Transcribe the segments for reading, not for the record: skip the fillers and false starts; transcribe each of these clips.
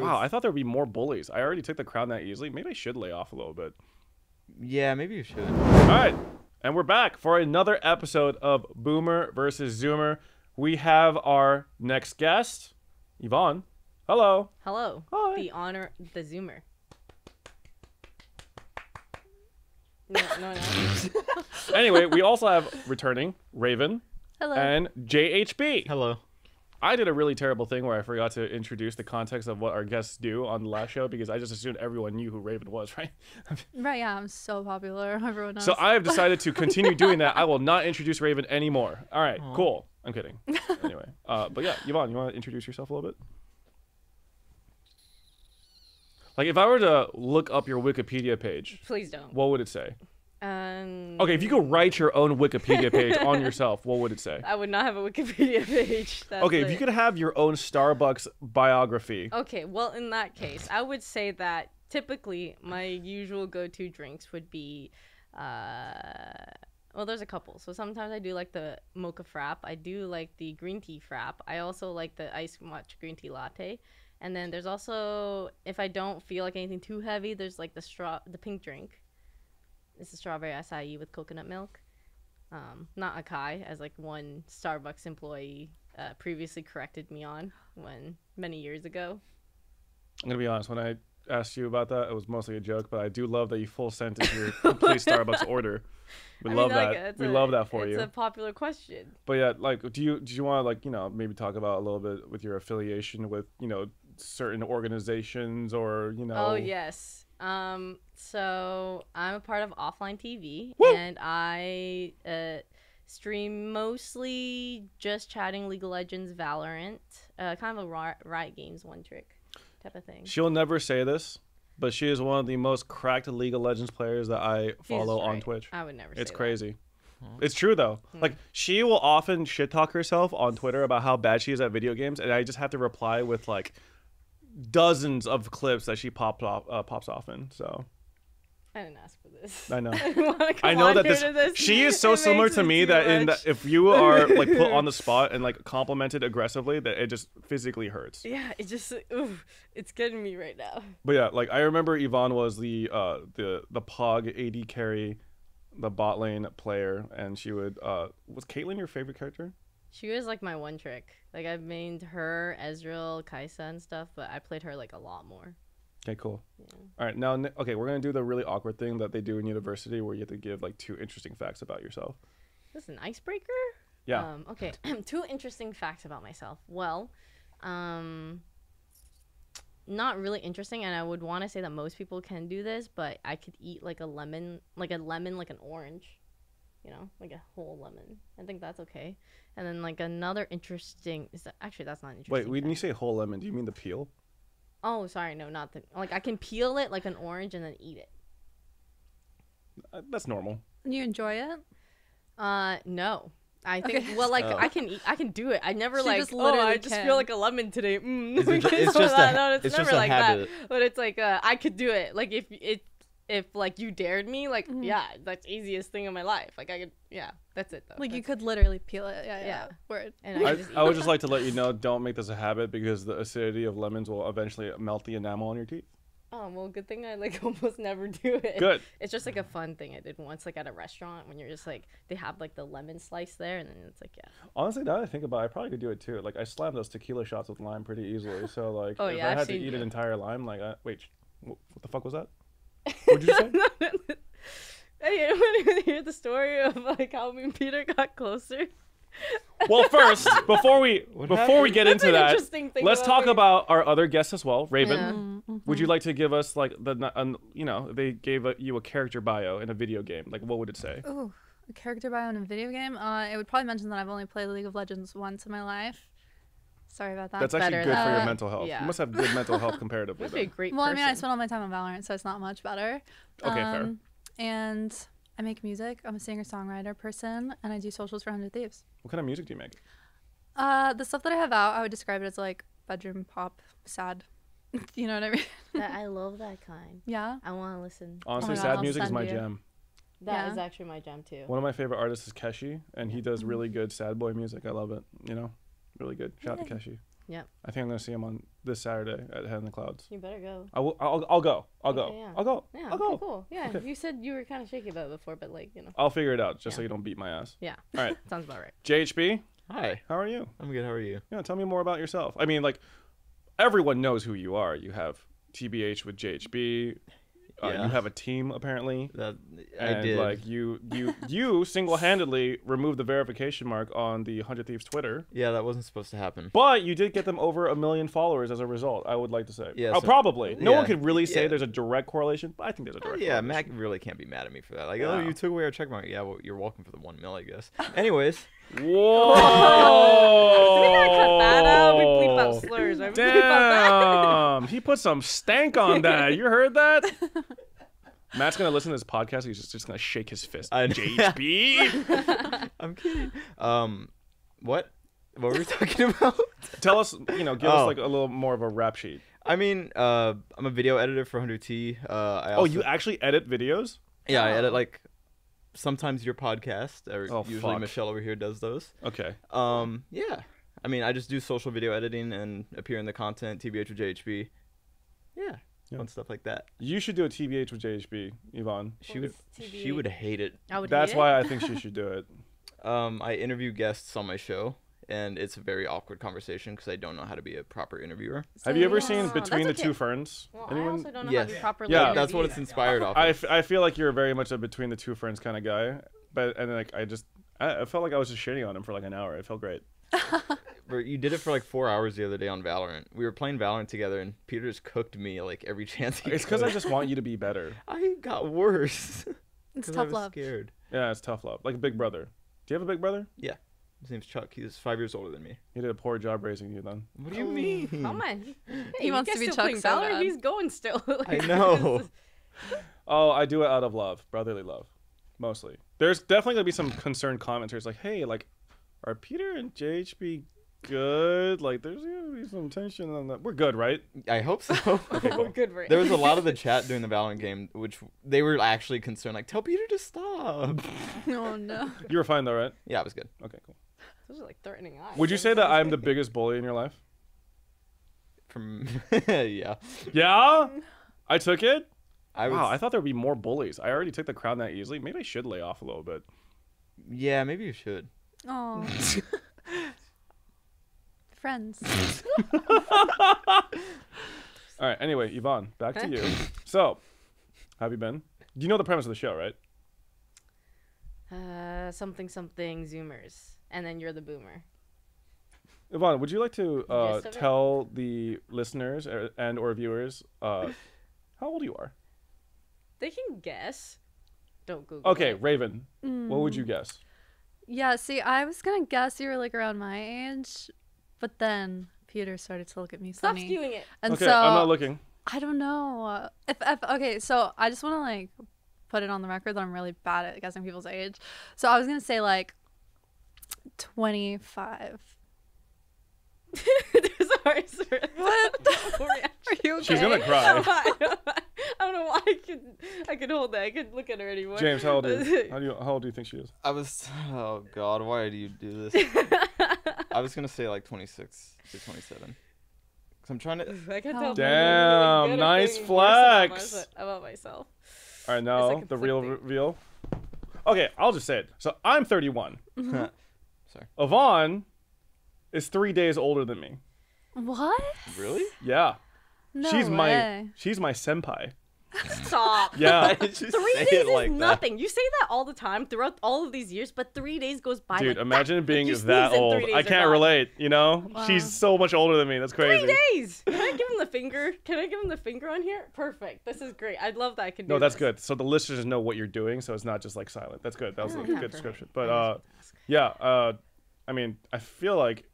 Wow, I thought there'd be more bullies. I already took the crown that easily. Maybe I should lay off a little bit. Yeah, maybe you should. All right, and we're back for another episode of Boomer versus Zoomer. We have our next guest, Yvonne. Hello. Hello. Hi. The Zoomer. No. Anyway, we also have returning Raven Hello. and JHB. Hello. I did a really terrible thing where I forgot to introduce the context of what our guests do on the last show because I just assumed everyone knew who Raven was, right? Right, yeah, I'm so popular. Everyone knows. So I have decided to continue doing that. I will not introduce Raven anymore. All right, cool. I'm kidding. Anyway, but yeah, Yvonne, you want to introduce yourself a little bit? Like if I were to look up your Wikipedia page, Please don't. what would it say? Okay, if you could write your own Wikipedia page on yourself, what would it say? I would not have a Wikipedia page. That's Okay, if it. you could have your own Starbucks biography. Okay, well, in that case, I would say that typically my usual go-to drinks would be, well, there's a couple. So sometimes I do like the mocha frap. I do like the green tea frap. I also like the iced matcha green tea latte. And then there's also, if I don't feel like anything too heavy, there's like the pink drink. It's a strawberry acai with coconut milk. Not acai, as like one Starbucks employee previously corrected me on many years ago. I'm gonna be honest. When I asked you about that, it was mostly a joke, but I do love that you full sent into your complete Starbucks order. We love that. We love that for you. It's a popular question. But yeah, like, do you want to like maybe talk about a little bit with your affiliation with certain organizations or Oh yes. So I'm a part of Offline TV. Woo! And I stream mostly just chatting, League of Legends, Valorant, kind of a Riot Games one trick type of thing. She'll never say this, but she is one of the most cracked League of Legends players that I follow on Twitch. I would never say It's that. crazy. It's true though. Like she will often shit talk herself on Twitter about how bad she is at video games, and I just have to reply with like dozens of clips that she pops off in. So I didn't ask for this. I know. I know that this. She is so similar to me that if you are like put on the spot and like complimented aggressively, that it just physically hurts. Yeah, it just it's getting me right now. But yeah, like I remember Yvonne was the Pog AD carry, the bot lane player, and she would was Caitlyn your favorite character? She was like my one trick. Like I've mained her, Ezreal, Kai'Sa and stuff, but I played her like a lot more. Okay, cool. Yeah. All right, now okay, we're gonna do the really awkward thing that they do in university, where you have to give like 2 interesting facts about yourself. This is an icebreaker? Yeah. Okay. 2 interesting facts about myself. Well, not really interesting, and I would want to say that most people can do this, but I could eat like a lemon, like an orange. Like a whole lemon. I think that's okay. And then like another interesting actually that's not interesting. Wait, when you say whole lemon, do you mean the peel? Oh, sorry, no, not the like I can peel it like an orange and then eat it. That's normal. You enjoy it? No. I think Okay. well like I can do it. I never She like just I literally just can. feel like a lemon today. It's just It's never a like habit. that. But it's like I could do it. Like if like you dared me, like yeah, that's the easiest thing in my life. Like I could that's it though. Like you That's could literally peel it. Yeah. Yeah. Word. and I, just eat I would it. just like to let you know, don't make this a habit because the acidity of lemons will eventually melt the enamel on your teeth. Oh well, good thing I like almost never do it. Good. It's just like a fun thing I did once, like at a restaurant when you're just like they have like the lemon slice there, and then it's like Honestly, now that I think about it, I probably could do it too. Like I slam those tequila shots with lime pretty easily. So like, Oh, if yeah, I I've had to seen eat an you. entire lime, like, wait, what the fuck was that? What did you say? Hey, anyone want to hear the story of like how me and Peter got closer? Well, first, before we get That's into an that, interesting thing let's about talk me. about our other guests as well. Raven, Yeah. Mm-hmm. would you like to give us like they gave you a character bio in a video game? Like, what would it say? Ooh, a character bio in a video game? It would probably mention that I've only played League of Legends once in my life. Sorry about that. That's actually better good for your than- mental health. yeah. You must have good mental health comparatively. Must be a Then. great Well, I person. mean, I spend all my time on Valorant, so it's not much better. Okay, fair. And I make music. I'm a singer-songwriter person, and I do socials for 100 Thieves. What kind of music do you make? The stuff that I have out, I would describe it as like bedroom pop, sad. You know what I mean? I love that kind. Yeah. I want to listen. Honestly, God, sad I'll music is send my you. jam. That is Yeah. actually my jam too. One of my favorite artists is Keshi, and he does really good sad boy music. I love it. Really good. Shout out to Yay. Keshi. Yep. I think I'm gonna see him on this Saturday at Head in the Clouds. You better go. I will. I'll go. I'll Okay, go. yeah. I'll go. Yeah. I'll Okay. go. Cool. Yeah. Okay. You said you were kind of shaky about it before, but like I'll figure it out just Yeah. so you don't beat my ass. Yeah. All right. Sounds about right. JHB, Hi. how are you? I'm good. How are you? Yeah, tell me more about yourself. I mean, like, everyone knows who you are. You have TBH with JHB. Yeah. You have a team apparently. That And I did. like you single-handedly removed the verification mark on the 100 Thieves Twitter, Yeah, that wasn't supposed to happen. but you did get them over 1 million followers as a result. I would like to say. Yeah, Oh, so- probably. No one yeah, could really say yeah. there's a direct correlation, but I think there's a direct. Yeah, correlation. Mac really can't be mad at me for that. Like, Yeah. oh, you took away our check mark. Yeah, well, you're welcome for the 1 mil, I guess. Anyways, Whoa! We gotta cut that out. We bleep out slurs. Right? We bleep out Damn, he put some stank on that. You heard that? Matt's gonna listen to this podcast. He's just gonna shake his fist. I know. JHB. I'm kidding. What? What were we talking about? Tell us, give us Oh. like a little more of a rap sheet. I mean, I'm a video editor for 100T. I Oh, also, you actually edit videos? Yeah, I Oh. edit like sometimes your podcast, or Oh, usually fuck. Michelle over here does those. Okay. Yeah. I mean, I just do social video editing and appear in the content, TBH with JHB. Yeah, Yeah. fun stuff like that. You should do a TBH with JHB, Yvonne. She would, What's she would hate it. I would That's hate why it. I think she should do it. I interview guests on my show, and it's a very awkward conversation because I don't know how to be a proper interviewer. Have you ever So, seen yeah. Between the That's Two okay. Ferns? Well, I Anyone? also don't know Yes. how to properly Yeah. That's what interview. it's inspired off. I feel like you're very much a Between the Two Ferns kind of guy, but and like I felt like I was just shitting on him for like an hour. It felt great. You did it for like 4 hours the other day on Valorant. We were playing Valorant together, and Peter just cooked me like every chance he It's because I could. just want you to be better. I got worse. It's 'Cause I tough was love. scared. Yeah, it's tough love, like a big brother. Do you have a big brother? His name's Chuck. He's 5 years older than me. He did a poor job raising you then. What do you mean? Oh man, He wants to be still Chuck playing so Valor. bad. He's going still. I know. Oh, I do it out of love, brotherly love, mostly. There's definitely gonna be some concerned commenters like, hey, like, are Peter and JHB good? Like, there's gonna be some tension on that. We're good, right? I hope so. We're good, right? There was a lot of the chat during the Valorant game, which they were actually concerned. Like, tell Peter to stop. Oh no. You were fine though, right? Yeah, it was good. Okay, cool. Those are like threatening eyes. Would you say that I'm the biggest bully in your life? From yeah, Yeah, I took it. I was. Wow, I thought there would be more bullies. I already took the crown that easily. Maybe I should lay off a little bit. Yeah, maybe you should. Oh. Friends. All right. Anyway, Yvonne, back to you. So, how have you been? You know the premise of the show, right? Something Zoomers, and then you're the boomer. Yvonne, would you like to Gist of it? tell the listeners and or viewers how old you are? They can guess. Don't Google. Okay, it. Raven, what would you guess? Yeah, see, I was gonna guess you were like around my age, but then Peter started to look at me Stop funny. skewing it. And Okay, so I'm not looking. I don't know. If okay, so I just want to like put it on the record that I'm really bad at guessing people's age. So I was gonna say like 25. Sorry. What? Are you okay? She's gonna cry. I don't know why I could hold that. I couldn't look at her anymore. James, how old are you? How old do you think she is? I was. Oh God, why do you do this? I was gonna say like 26 to 27. Cause I'm trying to. I can Oh. tell. Damn, really good at nice being worse flex. about myself. All right, now like the real conflicting. reveal. Okay, I'll just say it. So I'm 31. Sorry. Yvonne is 3 days older than me. What? Really? Yeah, No she's way. my senpai. Stop. Yeah, Why did you 3 say days it is like that? nothing. You say that all the time throughout all of these years, but 3 days goes by. dude, like imagine being you that sneeze and old. 3 days I are can't gone. relate. You know, Wow. she's so much older than me. That's crazy. 3 days. Can I give him the finger? Can I give him the finger on here? Perfect. This is great. I'd love that I could do No, that's this. good. So the listeners know what you're doing, so it's not just like silent. That's good. That was a Yeah, good perfect. description. I But was gonna ask. yeah, I mean, I feel like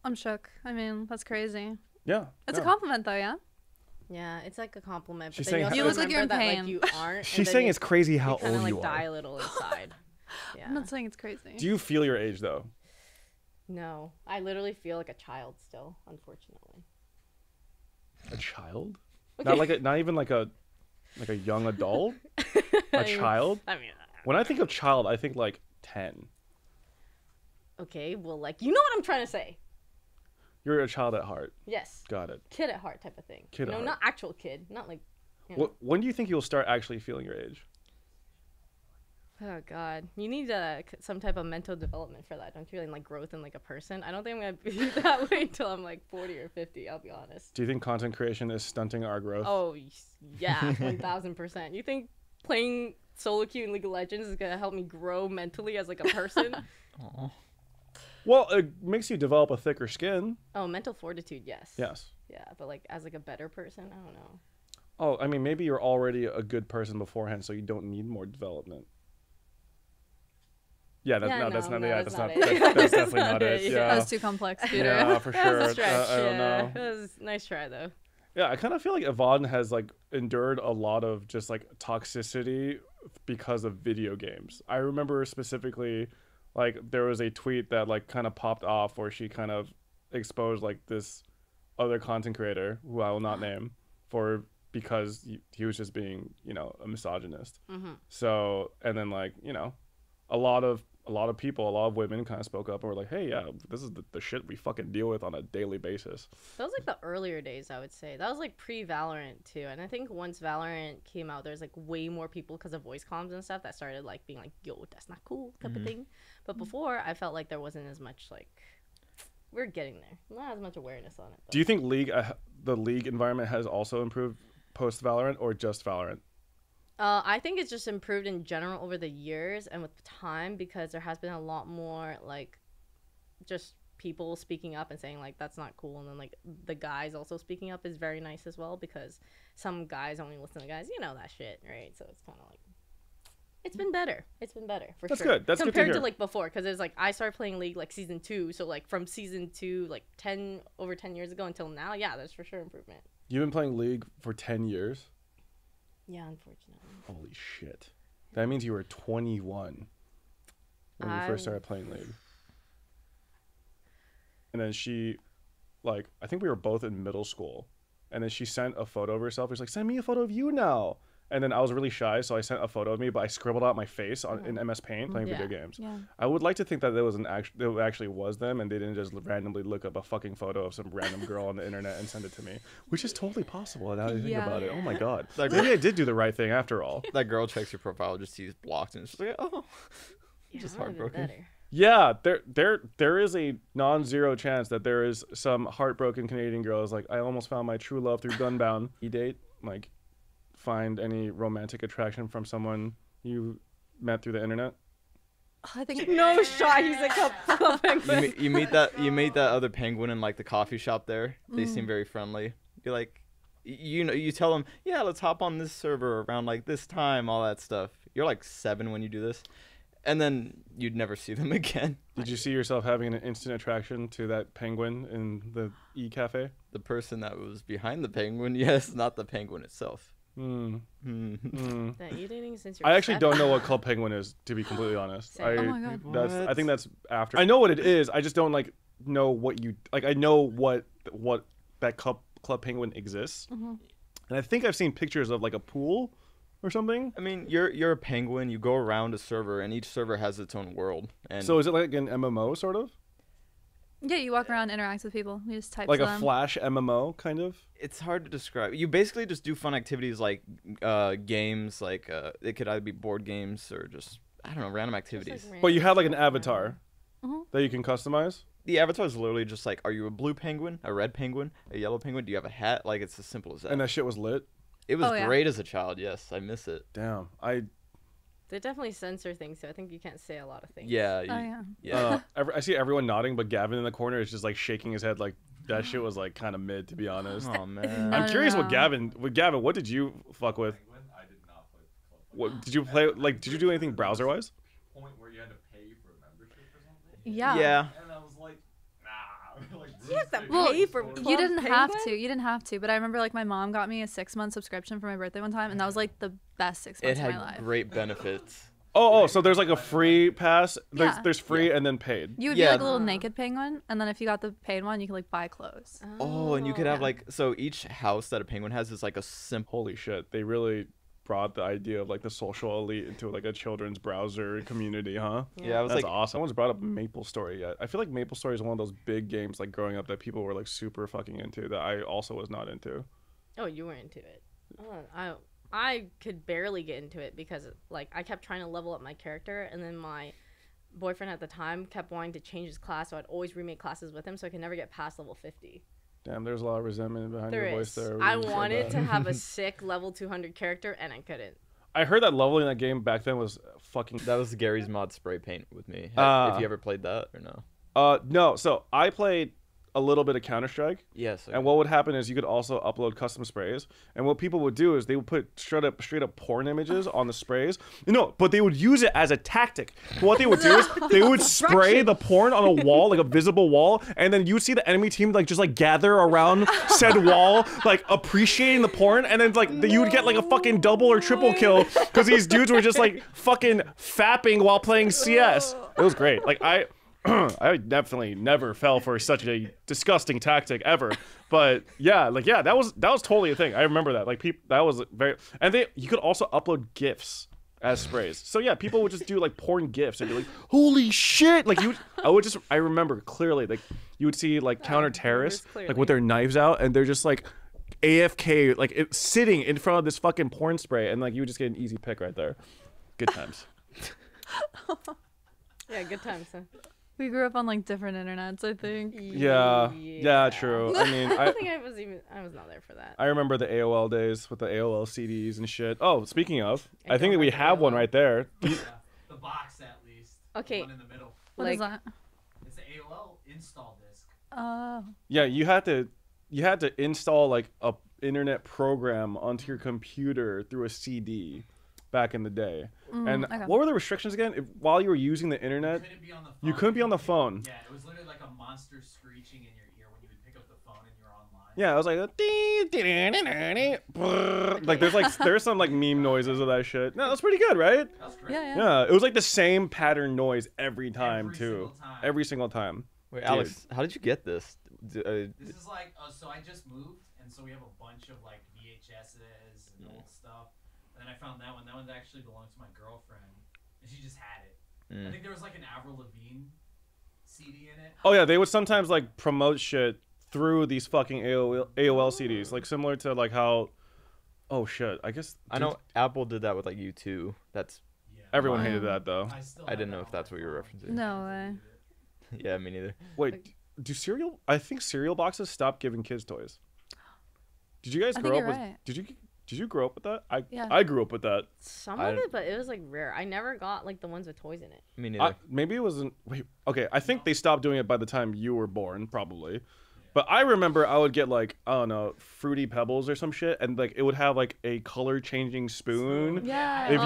I'm shook. I mean, that's crazy. yeah. It's a yeah. compliment though, yeah? Yeah, it's like a compliment. She's But then saying you, how- also You look like you're in remember that, pain. Like, you aren't. and She's then saying you- it's crazy how you kinda, old like, you die are. a little inside. Yeah. I'm not saying it's crazy. Do you feel your age though? No, I literally feel like a child still, unfortunately. A child? Okay. Not even like a young adult? A child? I mean, When I think of child, I think like 10. okay, well, like, you know what I'm trying to say. You're a child at heart. Yes. Got it. Kid at heart type of thing. Kid at no, heart. not actual kid. Not like. You know. When do you think you'll start actually feeling your age? Oh God, you need some type of mental development for that, don't you? And like growth in like a person. I don't think I'm gonna be that way until I'm like 40 or 50. I'll be honest. Do you think content creation is stunting our growth? Oh yeah, 1000%. You think playing solo queue in League of Legends is gonna help me grow mentally as like a person? Aw. Well, it makes you develop a thicker skin. Oh, mental fortitude, yes. Yes. Yeah, but like as like a better person, I don't know. Oh, I mean, maybe you're already a good person beforehand, so you don't need more development. Yeah, that's Yeah, that's no, not no, yeah, that's that's not not it. that's That's definitely not not it. it, Yeah. That was too complex, Peter. Yeah, for That was sure. a stretch. I don't yeah. know. It was a nice try though. Yeah, I kind of feel like Yvonne has like endured a lot of just like toxicity because of video games. I remember specifically, like there was a tweet that like kind of popped off where she kind of exposed like this other content creator who I will not name for because he was just being a misogynist. Mm-hmm. So and then like a lot of people, a lot of women kind of spoke up and were like, hey, yeah, this is the shit we fucking deal with on a daily basis. That was like the earlier days, I would say. That was like pre-Valorant too. And I think once Valorant came out, there's like way more people because of voice comms and stuff that started like being like, yo, that's not cool type of thing. But before, I felt like there wasn't as much like, we're getting there. Not as much awareness on it. Do you think the league environment has also improved post Valorant or just Valorant? I think it's just improved in general over the years and with time because there has been a lot more like just people speaking up and saying like that's not cool, and then like the guys also speaking up is very nice as well because some guys only listen to guys, that shit, right? So it's kind of like it's been better. It's been better for That's sure. good. That's good to compared hear. to like before, because it's like I started playing League like season 2, so like from season 2 like over 10 years ago until now, yeah, there's for sure improvement. You've been playing League for 10 years? Yeah, unfortunately. Holy shit. That means you were 21 when you first started playing League. And then she, like, I think we were both in middle school. And then she sent a photo of herself. She's like, send me a photo of you now. And then I was really shy, so I sent a photo of me, but I scribbled out my face in MS Paint playing Yeah. video games. Yeah. I would like to think that it actually was them, and they didn't just randomly look up a fucking photo of some random girl on the internet and send it to me, which is totally possible. Now that I think Yeah. about it, oh my god, Like- maybe I did do the right thing after all. That girl checks your profile, just sees blocked, and it's just like, oh. Yeah, Just that would've been heartbroken. better. Yeah, there is a non-zero chance that there is some heartbroken Canadian girls like I almost found my true love through Gunbound. E-date, like find any romantic attraction from someone you met through the internet. I think No shot. He's like a penguin. You meet that other penguin in like the coffee shop there. They seem very friendly. You're like, you tell them, yeah, let's hop on this server around like this time, all that stuff. You're like 7 when you do this, and then you'd never see them again. Did you see yourself having an instant attraction to that penguin in the e-cafe? The person that was behind the penguin, yes, not the penguin itself. Hmm. That you dating since you're I actually 7? don't know what Club Penguin is, to be completely honest. Same. Oh my God. I think that's after. I know what it is. I just don't like know what you like. I know what that Club Penguin exists, and I think I've seen pictures of like a pool or something. I mean, you're a penguin. You go around a server, and each server has its own world. And So is it like an MMO sort of, yeah, you walk around, interact with people, you just type like to a them. Flash MMO kind of? it's hard to describe. You basically just do fun activities like games. Like it could either be board games or just I don't know, random activities. But you have like an avatar Mhm. that you can customize. The avatar is literally just like, are you a blue penguin, a red penguin, a yellow penguin? Do you have a hat? Like it's as simple as that. And that shit was lit. It was Oh, yeah. great as a child. Yes, I miss it. Damn. They definitely censor things, so I think you can't say a lot of things. Yeah. Oh yeah. Yeah. I see everyone nodding, but Gavin in the corner is just like shaking his head like that shit was like kind of mid, to be honest. Oh man. I'm No, curious no. what Gavin, what did you fuck with? I did not play Club What did you play? Like, did you do anything browser wise? Point where you had to pay for a membership or something. Yeah. Yeah. And I was like, nah. like, You have to this Well, pay for is- Club You didn't have Penguin? to. You didn't have to. But I remember like my mom got me a 6-month subscription for my birthday one time, and that was like the best 6 It months of had my life. great benefits. Oh, so there's like a free pass. Yeah. There's free and then paid. You would Yeah. be like a little naked penguin, and then if you got the paid one, you could like buy clothes. Oh, and you could have yeah. like, so each house that a penguin has is like a simple. Holy shit, they really brought the idea of like the social elite into like a children's browser community, huh? Yeah, I was That's like, awesome. No one's brought up MapleStory yet. I feel like MapleStory is one of those big games like growing up that people were like super fucking into that I also was not into. Oh, you were into it. I could barely get into it because like I kept trying to level up my character, and then my boyfriend at the time kept wanting to change his class, so I'd always remake classes with him, so I could never get past level 50. Damn, there's a lot of resentment behind There your voice is. there. I when you said wanted that. to have a sick level 200 character, and I couldn't. I heard that leveling that game back then was fucking. that was Gary's mod spray paint with me. Ah. If you ever played that or no? No. So I played a little bit of Counter-Strike. Yes. And what would happen is you could also upload custom sprays. And what people would do is they would put straight up porn images on the sprays. No, but they would use it as a tactic. What they would do is they would spray the porn on a wall, like a visible wall, and then you would see the enemy team like just like gather around said wall, like appreciating the porn, and then like you would get like a fucking double or triple kill because these dudes were just like fucking fapping while playing CS. It was great. Like I definitely never fell for such a disgusting tactic ever, but yeah, that was totally a thing. I remember that. Like that was very, and you could also upload GIFs as sprays. So yeah, people would just do like porn GIFs and be like, "Holy shit!" Like I remember clearly, like you would see like counter terrorists like with their knives out, and they're just like AFK, like sitting in front of this fucking porn spray, and like you would just get an easy pick right there. Good times. Yeah, good times, huh? We grew up on like different internets, I think. Yeah, true. I mean, I don't think I was not there for that. I remember the AOL days with the AOL CDs and shit. Oh, speaking of, I I think that don't we like have one AOL. right there. Yeah, the box at least. Okay. The one in the middle. What is Like- that? It's the AOL install disc. Oh. Yeah, you had to install like a internet program onto your computer through a CD back in the day. And okay. what were the restrictions again? While you were using the internet, Couldn't be on the phone. you couldn't be on the phone. Yeah, it was literally like a monster screeching in your ear when you would pick up the phone and you were online. Yeah, I was like, there's some like meme noises of that shit. No, that's pretty good, right? That was great. Yeah, yeah. Yeah, it was like the same pattern noise every time Every too. single time. Every single time. Wait, Alex, how did you get this? This is like, so I just moved, and so we have a bunch of like VHSs and old stuff. And then I found that one. That one actually belonged to my girlfriend, and she just had it. I think there was like an Avril Lavigne CD in it. Oh yeah, they would sometimes like promote shit through these fucking AOL CDs, like similar to like how. Oh shit! I guess I know Apple did that with like U2. That's Yeah. everyone Wow. hated that though. Still I have didn't that know if on that's my what you were phone. referencing. No way. Yeah, me neither. Wait, do cereal? I think cereal boxes stopped giving kids toys. Did you guys I grow think up with? you're right. Did you grow up with that? Yeah. I grew up with that. Some I of don't- it, but it was like rare. I never got like the ones with toys in it. Me neither. Maybe it wasn't. Wait, okay. I think they stopped doing it by the time you were born, probably. But I remember I would get like, I don't know, Fruity Pebbles or some shit, and like it would have like a color changing spoon. Yeah. If you-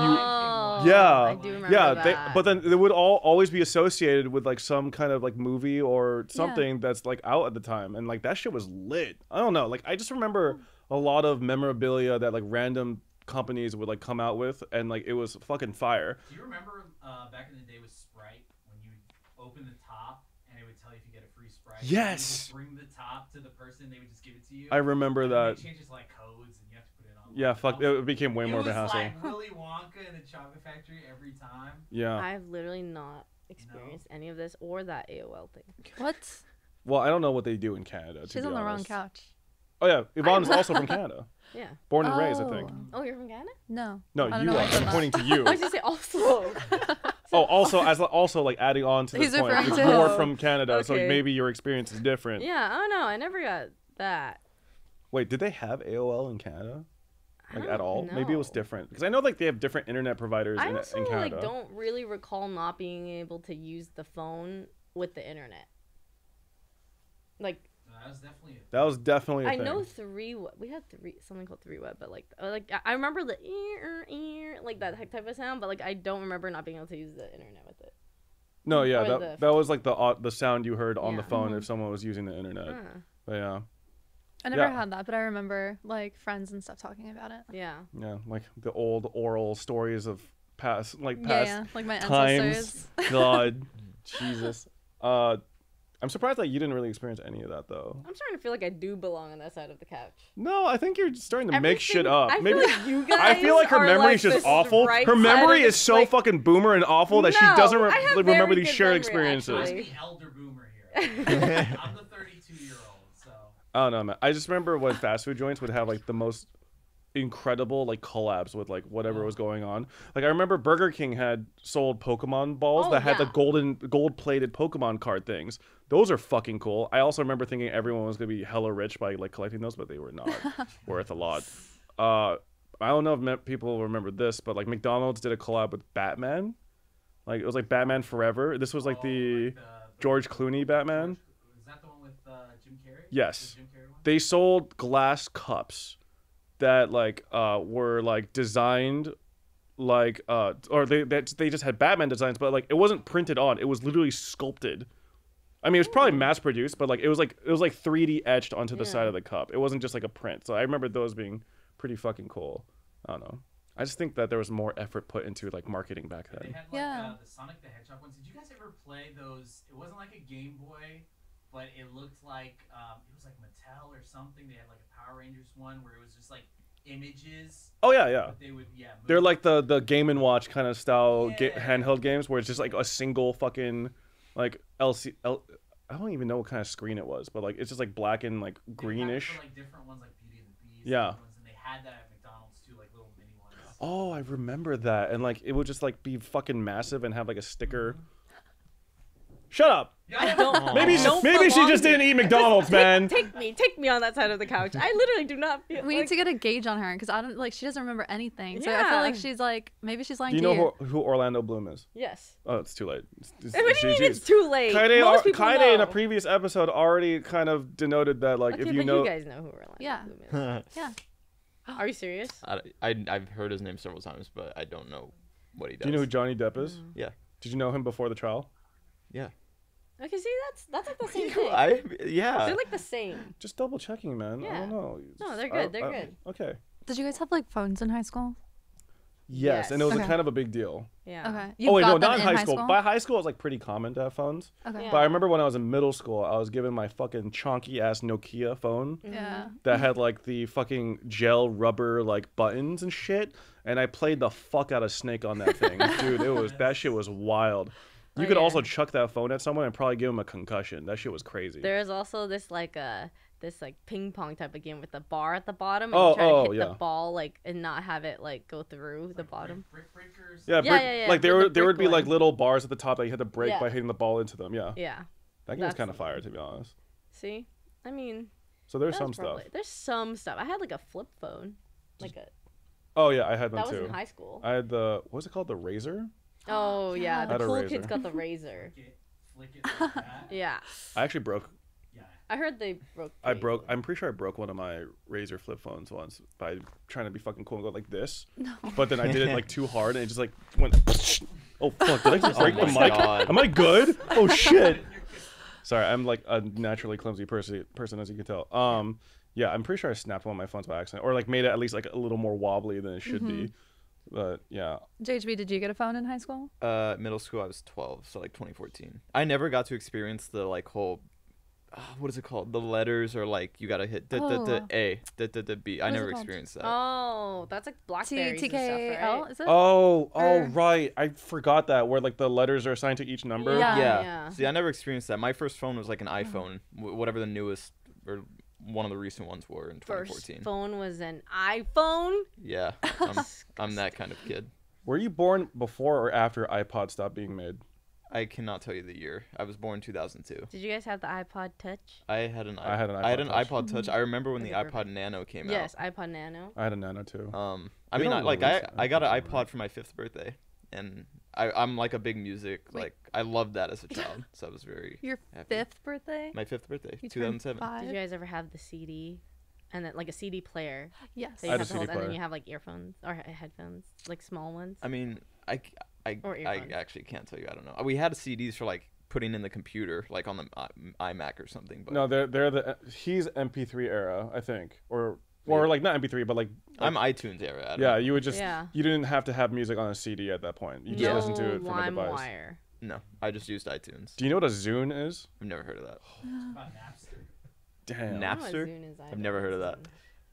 Oh, Yeah, I do remember yeah. that. But then they would always be associated with like some kind of like movie or something that's like out at the time, and like that shit was lit. I don't know. Like I just remember a lot of memorabilia that like random companies would like come out with, and like it was fucking fire. Do you remember back in the day with Sprite when you would open the top and it would tell you if you get a free Sprite? Yes. You would bring the top to the person, they would just give it to you. I remember And that. It changes like codes and you have to put it on. Yeah, fuck. It became way more of a It was hassle. like Willy Wonka and the Chocolate Factory every time. Yeah. I've literally not experienced any of this or that AOL thing. What? Well, I don't know what they do in Canada. To She's be on the wrong honest. couch. Oh yeah, Yvonne's also from Canada. Yeah. Born and raised, I think. Oh, you're from Canada? No. No, I don't you know are. why I said I'm that. pointing to you. I was just say also. Oh, also like adding on to He's this point, referring it's to more him. from Canada, so Okay. maybe your experience is different. Yeah, I don't know. I never got that. Wait, did they have AOL in Canada? I Like at all? don't Maybe it was know. different because I know like they have different internet providers I in also Canada. like don't really recall not being able to use the phone with the internet. Like That was definitely That was definitely a I thing. know we had something called 3Web, but like I remember the like that type of sound, but like I don't remember not being able to use the internet with it. No, yeah, or that was like the sound you heard on the Yeah. phone if someone was using the internet. Huh. But yeah, I never Yeah. had that, but I remember like friends and stuff talking about it. Yeah. yeah, like the old oral stories of past Yeah, like my times. ancestors. God, Jesus. I'm surprised that you didn't really experience any of that though. I'm starting to feel like I do belong on that side of the couch. No, I think you're starting to make shit Everything- up. I Maybe feel like you guys I feel like her are memory like is just this awful. right Her side memory of is the- so like- fucking boomer and awful that she No, doesn't I have remember very these good shared memory, experiences. I'm actually. the elder boomer here. I'm the 32-year-old, so. I don't know, man. I just remember when fast food joints would have like the most incredible like collabs with like whatever was going on. Like I remember Burger King had sold Pokemon balls Oh, that had the yeah. gold-plated Pokemon card things. Those are fucking cool. I also remember thinking everyone was gonna be hella rich by like collecting those, but they were not worth a lot. I don't know if people remember this, but like McDonald's did a collab with Batman. Like it was like Batman Forever. This was like the George Clooney Batman. Is that the one with Jim Carrey? Yes. The Jim Carrey one? They sold glass cups that like were like designed like or they just had Batman designs, but like it wasn't printed on. It was literally sculpted. I mean, it was probably mass produced, but like it was like 3D etched onto the side of the cup. It wasn't just like a print. So I remember those being pretty fucking cool. I don't know. I just think that there was more effort put into like marketing back They then. had like Yeah. the Sonic the Hedgehog ones. Did you guys ever play those? It wasn't like a Game Boy, but it looked like it was like Mattel or something. They had like a Power Rangers one where it was just like images. Oh yeah, yeah. But they would move. They're like the Game and Watch kind of style Yeah. handheld games where it's just like a single fucking like I don't even know what kind of screen it was, but like it's just like black and like They would have it greenish. For, like different ones like Beauty and the Beast. Yeah. Ones, and they had that at McDonald's too, like little mini ones. Oh, I remember that. And like it would just like be fucking massive and have like a sticker. Shut up. I don't. Maybe don't maybe she belong just here. didn't eat McDonald's, man. Take me on that side of the couch. I literally do not feel. We need like, to get a gauge on her because I don't like she doesn't remember anything. So I feel Yeah. like she's like maybe she's lying Do you to know you. who Orlando Bloom is? Yes. Oh, it's too late. What do you mean it's too late? Kaede, Most people Kaede in a know. previous episode already kind of denoted that like Okay, if you but know you guys know who Orlando Yeah. Bloom is. Yeah. Are you serious? I've heard his name several times, but I don't know what he does. do you know who Johnny Depp is? Yeah. Did you know him before the trial? Yeah. Okay, see that's like the same thing. Yeah. They're like the same. Just double checking, man. I Yeah. don't know. No, they're good, they're I- good. Okay. Did you guys have like phones in high school? Yes, and it was Okay. a kind of a big deal. Yeah. Okay. Oh wait, got no, them not in high school. By high school, it was like pretty common to have phones. Okay. Yeah. But I remember when I was in middle school, I was given my fucking chonky ass Nokia phone Yeah. that had like the fucking gel rubber like buttons and shit, and I played the fuck out of Snake on that thing, dude. That shit was wild. You Oh, could yeah. also chuck that phone at someone and probably give them a concussion. That shit was crazy. There is also this like ping pong type of game with the bar at the bottom, and Oh, you try to hit yeah. the ball like and not have it like go through the bottom. Brick breakers. Yeah, Yeah, brick, yeah, yeah, like the there would brick be like one. little bars at the top that you had to break Yeah. by hitting the ball into them. Yeah, Yeah. that game's That's kind of the fire one. to be honest. See, I mean, So there's that's some stuff. probably- There's some stuff. I had like a flip phone, like a Oh yeah, I had one that was too. in high school. I had the what was it called, the Razor? Oh yeah, I the had a cool razor. kids got the razor. Flick it like that. Yeah, I actually broke. Yeah. I heard they broke. I pretty broke. easily. I'm pretty sure I broke one of my Razor flip phones once by trying to be fucking cool and go like this. No. But then I did it like too hard and it just like went. Oh fuck! Did I just break the Oh my mic? God. Am I good? Oh shit! Sorry, I'm like a naturally clumsy person as you can tell. Yeah, I'm pretty sure I snapped one of my phones by accident, or like made it at least like a little more wobbly than it should be. But yeah, JHB, did you get a phone in high school? Middle school, I was 12, so like 2014. I never got to experience the like whole, what is it called? The letters or like you gotta hit Oh. A, B. I What is never it called? experienced that. Oh, that's like Blackberries and stuff, TKL, right? is it? Oh, Or- right. I forgot that where like the letters are assigned to each number. Yeah. Yeah. See, I never experienced that. My first phone was like an iPhone, whatever the newest or one of the recent ones were in First 2014. phone was an iPhone. Yeah, I'm that kind of kid. Were you born before or after iPod stopped being made? I cannot tell you the year. I was born 2002. Did you guys have the iPod Touch? I had an I had an I had an iPod Touch. iPod Touch. I remember when the That's a iPod Nano came Yes, iPod Nano. I had a Nano too. out. I They mean, don't like release I got an iPods iPod for my 5th birthday, and I'm like a big music Wait. like I loved that as a child, so I was very Your happy. 5th birthday? My 5th birthday, You turned 2007. 5? Did you guys ever have the CD, and then like a CD player? Yes. So I you had a have the whole, CD and then player. you have like earphones or headphones, like small ones. I mean, I Or earphones. actually can't tell you. I don't know. We had CDs for like putting in the computer, like on the iMac or something. But No, he's MP3 era, I think, or Maybe. like not MP3, but like I'm iTunes era. I don't yeah, know. you would just Yeah. you didn't have to have music on a CD at that point. You just Yeah. listened to it from a device. LimeWire. No, I just used iTunes. Do you know what a Zune is? I've never heard of that. It's about Napster. Damn. Nap- I don't know what Napster? Zune is I've never heard of that.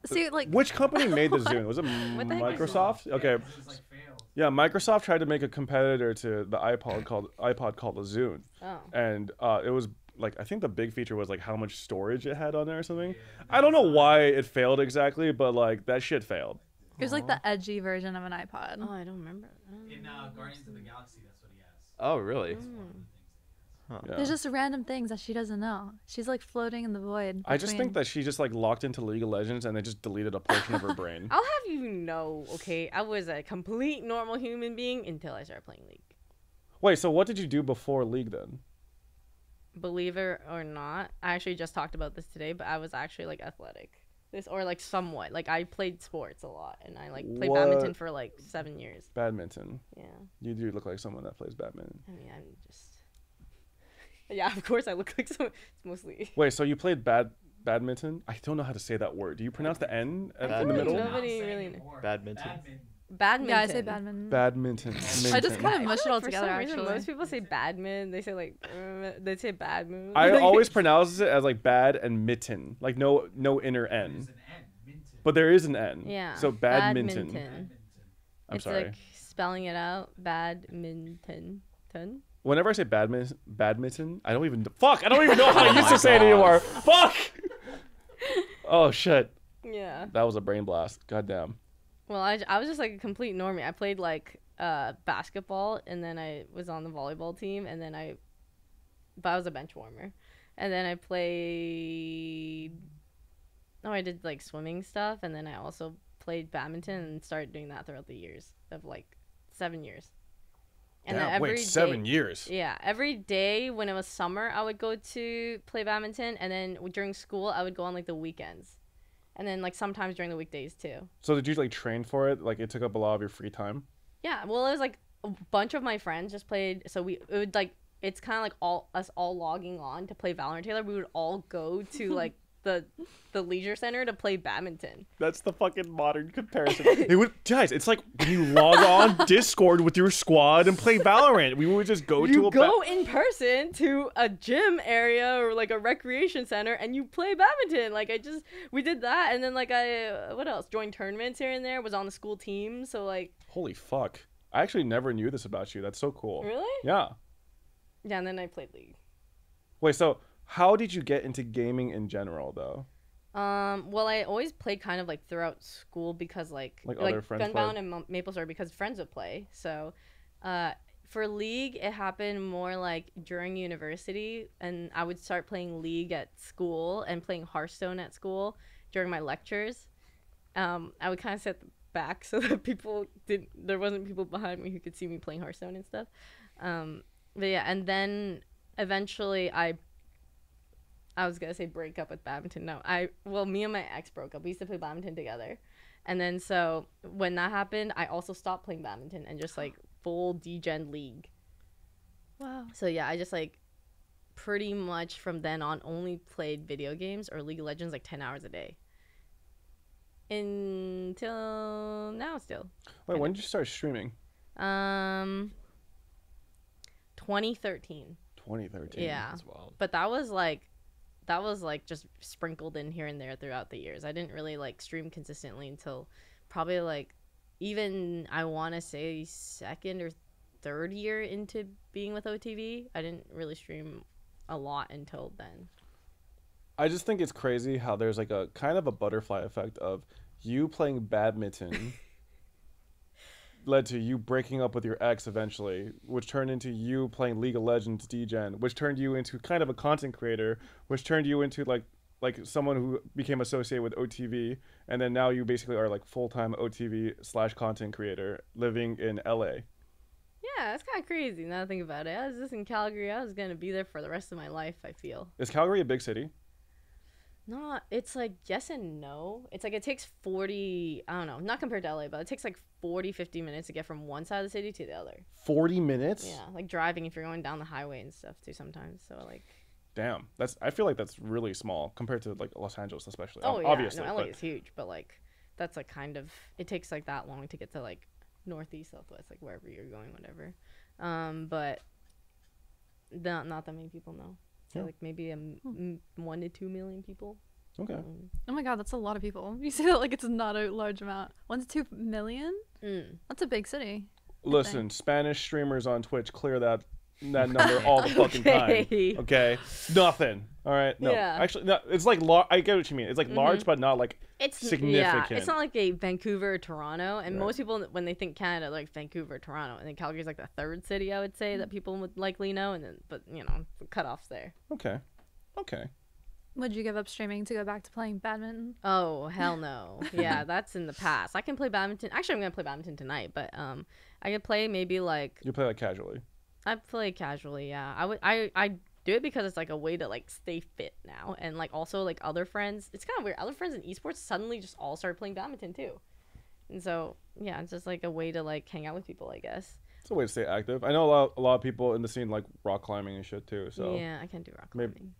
See, like, Which company made the Zune? Was it What the heck is Microsoft? Yeah, Okay. 'cause it was like failed. Yeah, Microsoft tried to make a competitor to the iPod called a Zune, Oh. and it was like I think the big feature was like how much storage it had on there or something. I don't know why it failed exactly, but like that shit failed. it was like the edgy version of an iPod. Oh, I don't remember. In Guardians of the Galaxy, that's what he has. Oh, really? That's one of the things that he has. Yeah. There's just random things that she doesn't know. She's like floating in the void. I just think between- that she just like locked into League of Legends and they just deleted a portion of her brain. I'll have you know, okay, I was a complete normal human being until I started playing League. Wait, so what did you do before League then? Believe it or not, I actually just talked about this today, but I was actually like athletic. This or like somewhat. Like I played sports a lot and I like played badminton What? for like 7 years. Badminton. Yeah. You do look like someone that plays badminton. I mean, I'm just yeah, of course I look like someone. It's mostly Wait, so you played badminton? I don't know how to say that word. Do you pronounce the N in feel the like middle? no. Now I'm Nobody saying really it kn- more. Badminton. badminton. Yeah, I say badminton. Badminton. I just kind of Minton. mush it all For together, some reason, actually. most people say badmin. They say like they say badmin. I Like, always pronounce it as like bad and mitten, like no inner There's N, an N. Minton. but there is an N. Yeah. So badminton. Badminton. I'm it's sorry. like spelling it out. Badminton. Whenever I say badminton, I don't even fuck. I don't even know how I Oh used my to say it God. anymore. Fuck. Oh shit, Yeah. that was a brain blast. Goddamn. Well, I was just like a complete normie. I played like basketball, and then I was on the volleyball team, and then but I was a bench warmer, and then I played. Oh, I did like swimming stuff, and then I also played badminton and started doing that throughout the years of like 7 years. And then Damn, every wait, day- 7 years. Yeah, every day when it was summer, I would go to play badminton, and then during school, I would go on like the weekends, and then like sometimes during the weekdays too. So did you like train for it? Like it took up a lot of your free time. Yeah, well, it was like a bunch of my friends just played. So it would like it's kind of like us all logging on to play Valorant. Taylor, we would all go to like the leisure center to play badminton. That's the fucking modern comparison. It would, guys. It's like when you log on Discord with your squad and play Valorant. We would just go to You a go in person to a gym area or like a recreation center and you play badminton. Like we did that, and then like what else? Joined tournaments here and there. Was on the school team. So like Holy fuck! I actually never knew this about you. That's so cool. really? Yeah. Yeah, and then I played League. Wait. So how did you get into gaming in general, though? Well, I always played kind of like throughout school because like other friends Gunbound played? and MapleStory because friends would play. So, for League, it happened more like during university, and I would start playing League at school and playing Hearthstone at school during my lectures. I would kind of sit back so that there wasn't people behind me who could see me playing Hearthstone and stuff. But yeah, and then eventually I was gonna say break up with badminton. No, me and my ex broke up. We used to play badminton together, and then so when that happened, I also stopped playing badminton and just like full degen League. Wow. So yeah, I just like pretty much from then on only played video games or League of Legends like 10 hours a day. Until now, still. Wait, when did you start streaming? 2013. 2013. Yeah. That's wild. But that was like just sprinkled in here and there throughout the years. I didn't really like stream consistently until probably like even I want to say second or third year into being with OTV. I didn't really stream a lot until then. I just think it's crazy how there's like a kind of a butterfly effect of you playing badminton led to you breaking up with your ex eventually, which turned into you playing League of Legends DGen, which turned you into kind of a content creator, which turned you into like someone who became associated with OTV, and then now you basically are like full-time OTV/content creator living in LA. Yeah, it's kind of crazy now that I think about it. I was just in Calgary. I was going to be there for the rest of my life, I feel. Is Calgary a big city? No, it's like yes and no. It's like it takes 40, I don't know, not compared to LA, but it takes like 40, 50 minutes to get from one side of the city to the other. 40 minutes? Yeah, like driving if you're going down the highway and stuff too sometimes. So like, Damn. I feel like that's really small compared to like Los Angeles especially. oh yeah, Obviously. no, LA but is huge, but like that's like kind of, it takes like that long to get to like northeast, southwest, like wherever you're going, whatever. But not that many people know. So Yeah. like maybe 1 to 2 million people. Okay. Oh my god, that's a lot of people. You say that like it's not a large amount. 1 to 2 million? Mm. That's a big city. Listen, Spanish streamers on Twitch clear that number all the fucking time. Okay. Okay, nothing. All right, no, Yeah. actually, no. It's like I get what you mean. It's like large, but not like It's significant. Yeah, it's not like a Vancouver or Toronto. And Right. most people, when they think Canada, like Vancouver, Toronto, and then Calgary's like the third city I would say that people would likely know. And then, but you know, the cutoffs there. Okay. Would you give up streaming to go back to playing badminton? Oh hell no! Yeah, that's in the past. I can play badminton. Actually, I'm gonna play badminton tonight, but I could play maybe like You play like casually. I play casually. Yeah, I do it because it's like a way to like stay fit now, and like also like other friends. It's kind of weird. Other friends in esports suddenly just all started playing badminton too, and so yeah, it's just like a way to like hang out with people, I guess. It's a way to stay active. I know a lot of people in the scene like rock climbing and shit too. So Yeah, I can't do rock maybe- climbing.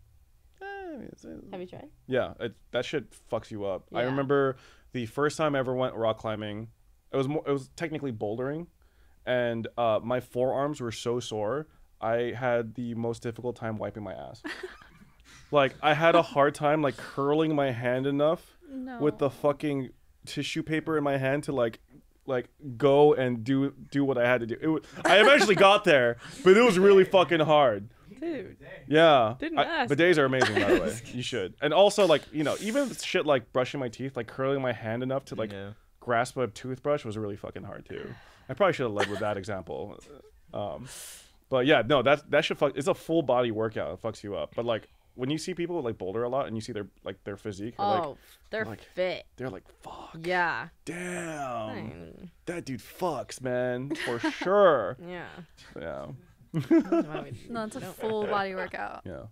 I mean, Have you tried? yeah, that shit fucks you up. I Yeah. remember the first time I ever went rock climbing. It was technically bouldering, and my forearms were so sore. I had the most difficult time wiping my ass. Like I had a hard time like curling my hand enough No. with the fucking tissue paper in my hand to like go and do what I had to do. I eventually got there, but it was really fucking hard. Dude. Yeah. Didn't ask. Bidets are amazing, by the way. You should. And also, like, you know, even shit like brushing my teeth, like curling my hand enough to like Yeah. grasp a toothbrush was really fucking hard too. I probably should have led with that example. But yeah, no, that should fuck. It's a full body workout. It fucks you up. But like when you see people like boulder a lot and you see their physique, you're like, Oh, they're like- fit. they're like, fuck. Yeah. Damn. Mm, That dude fucks, man, for sure. Yeah. Yeah. No, it's a full body workout. Yeah.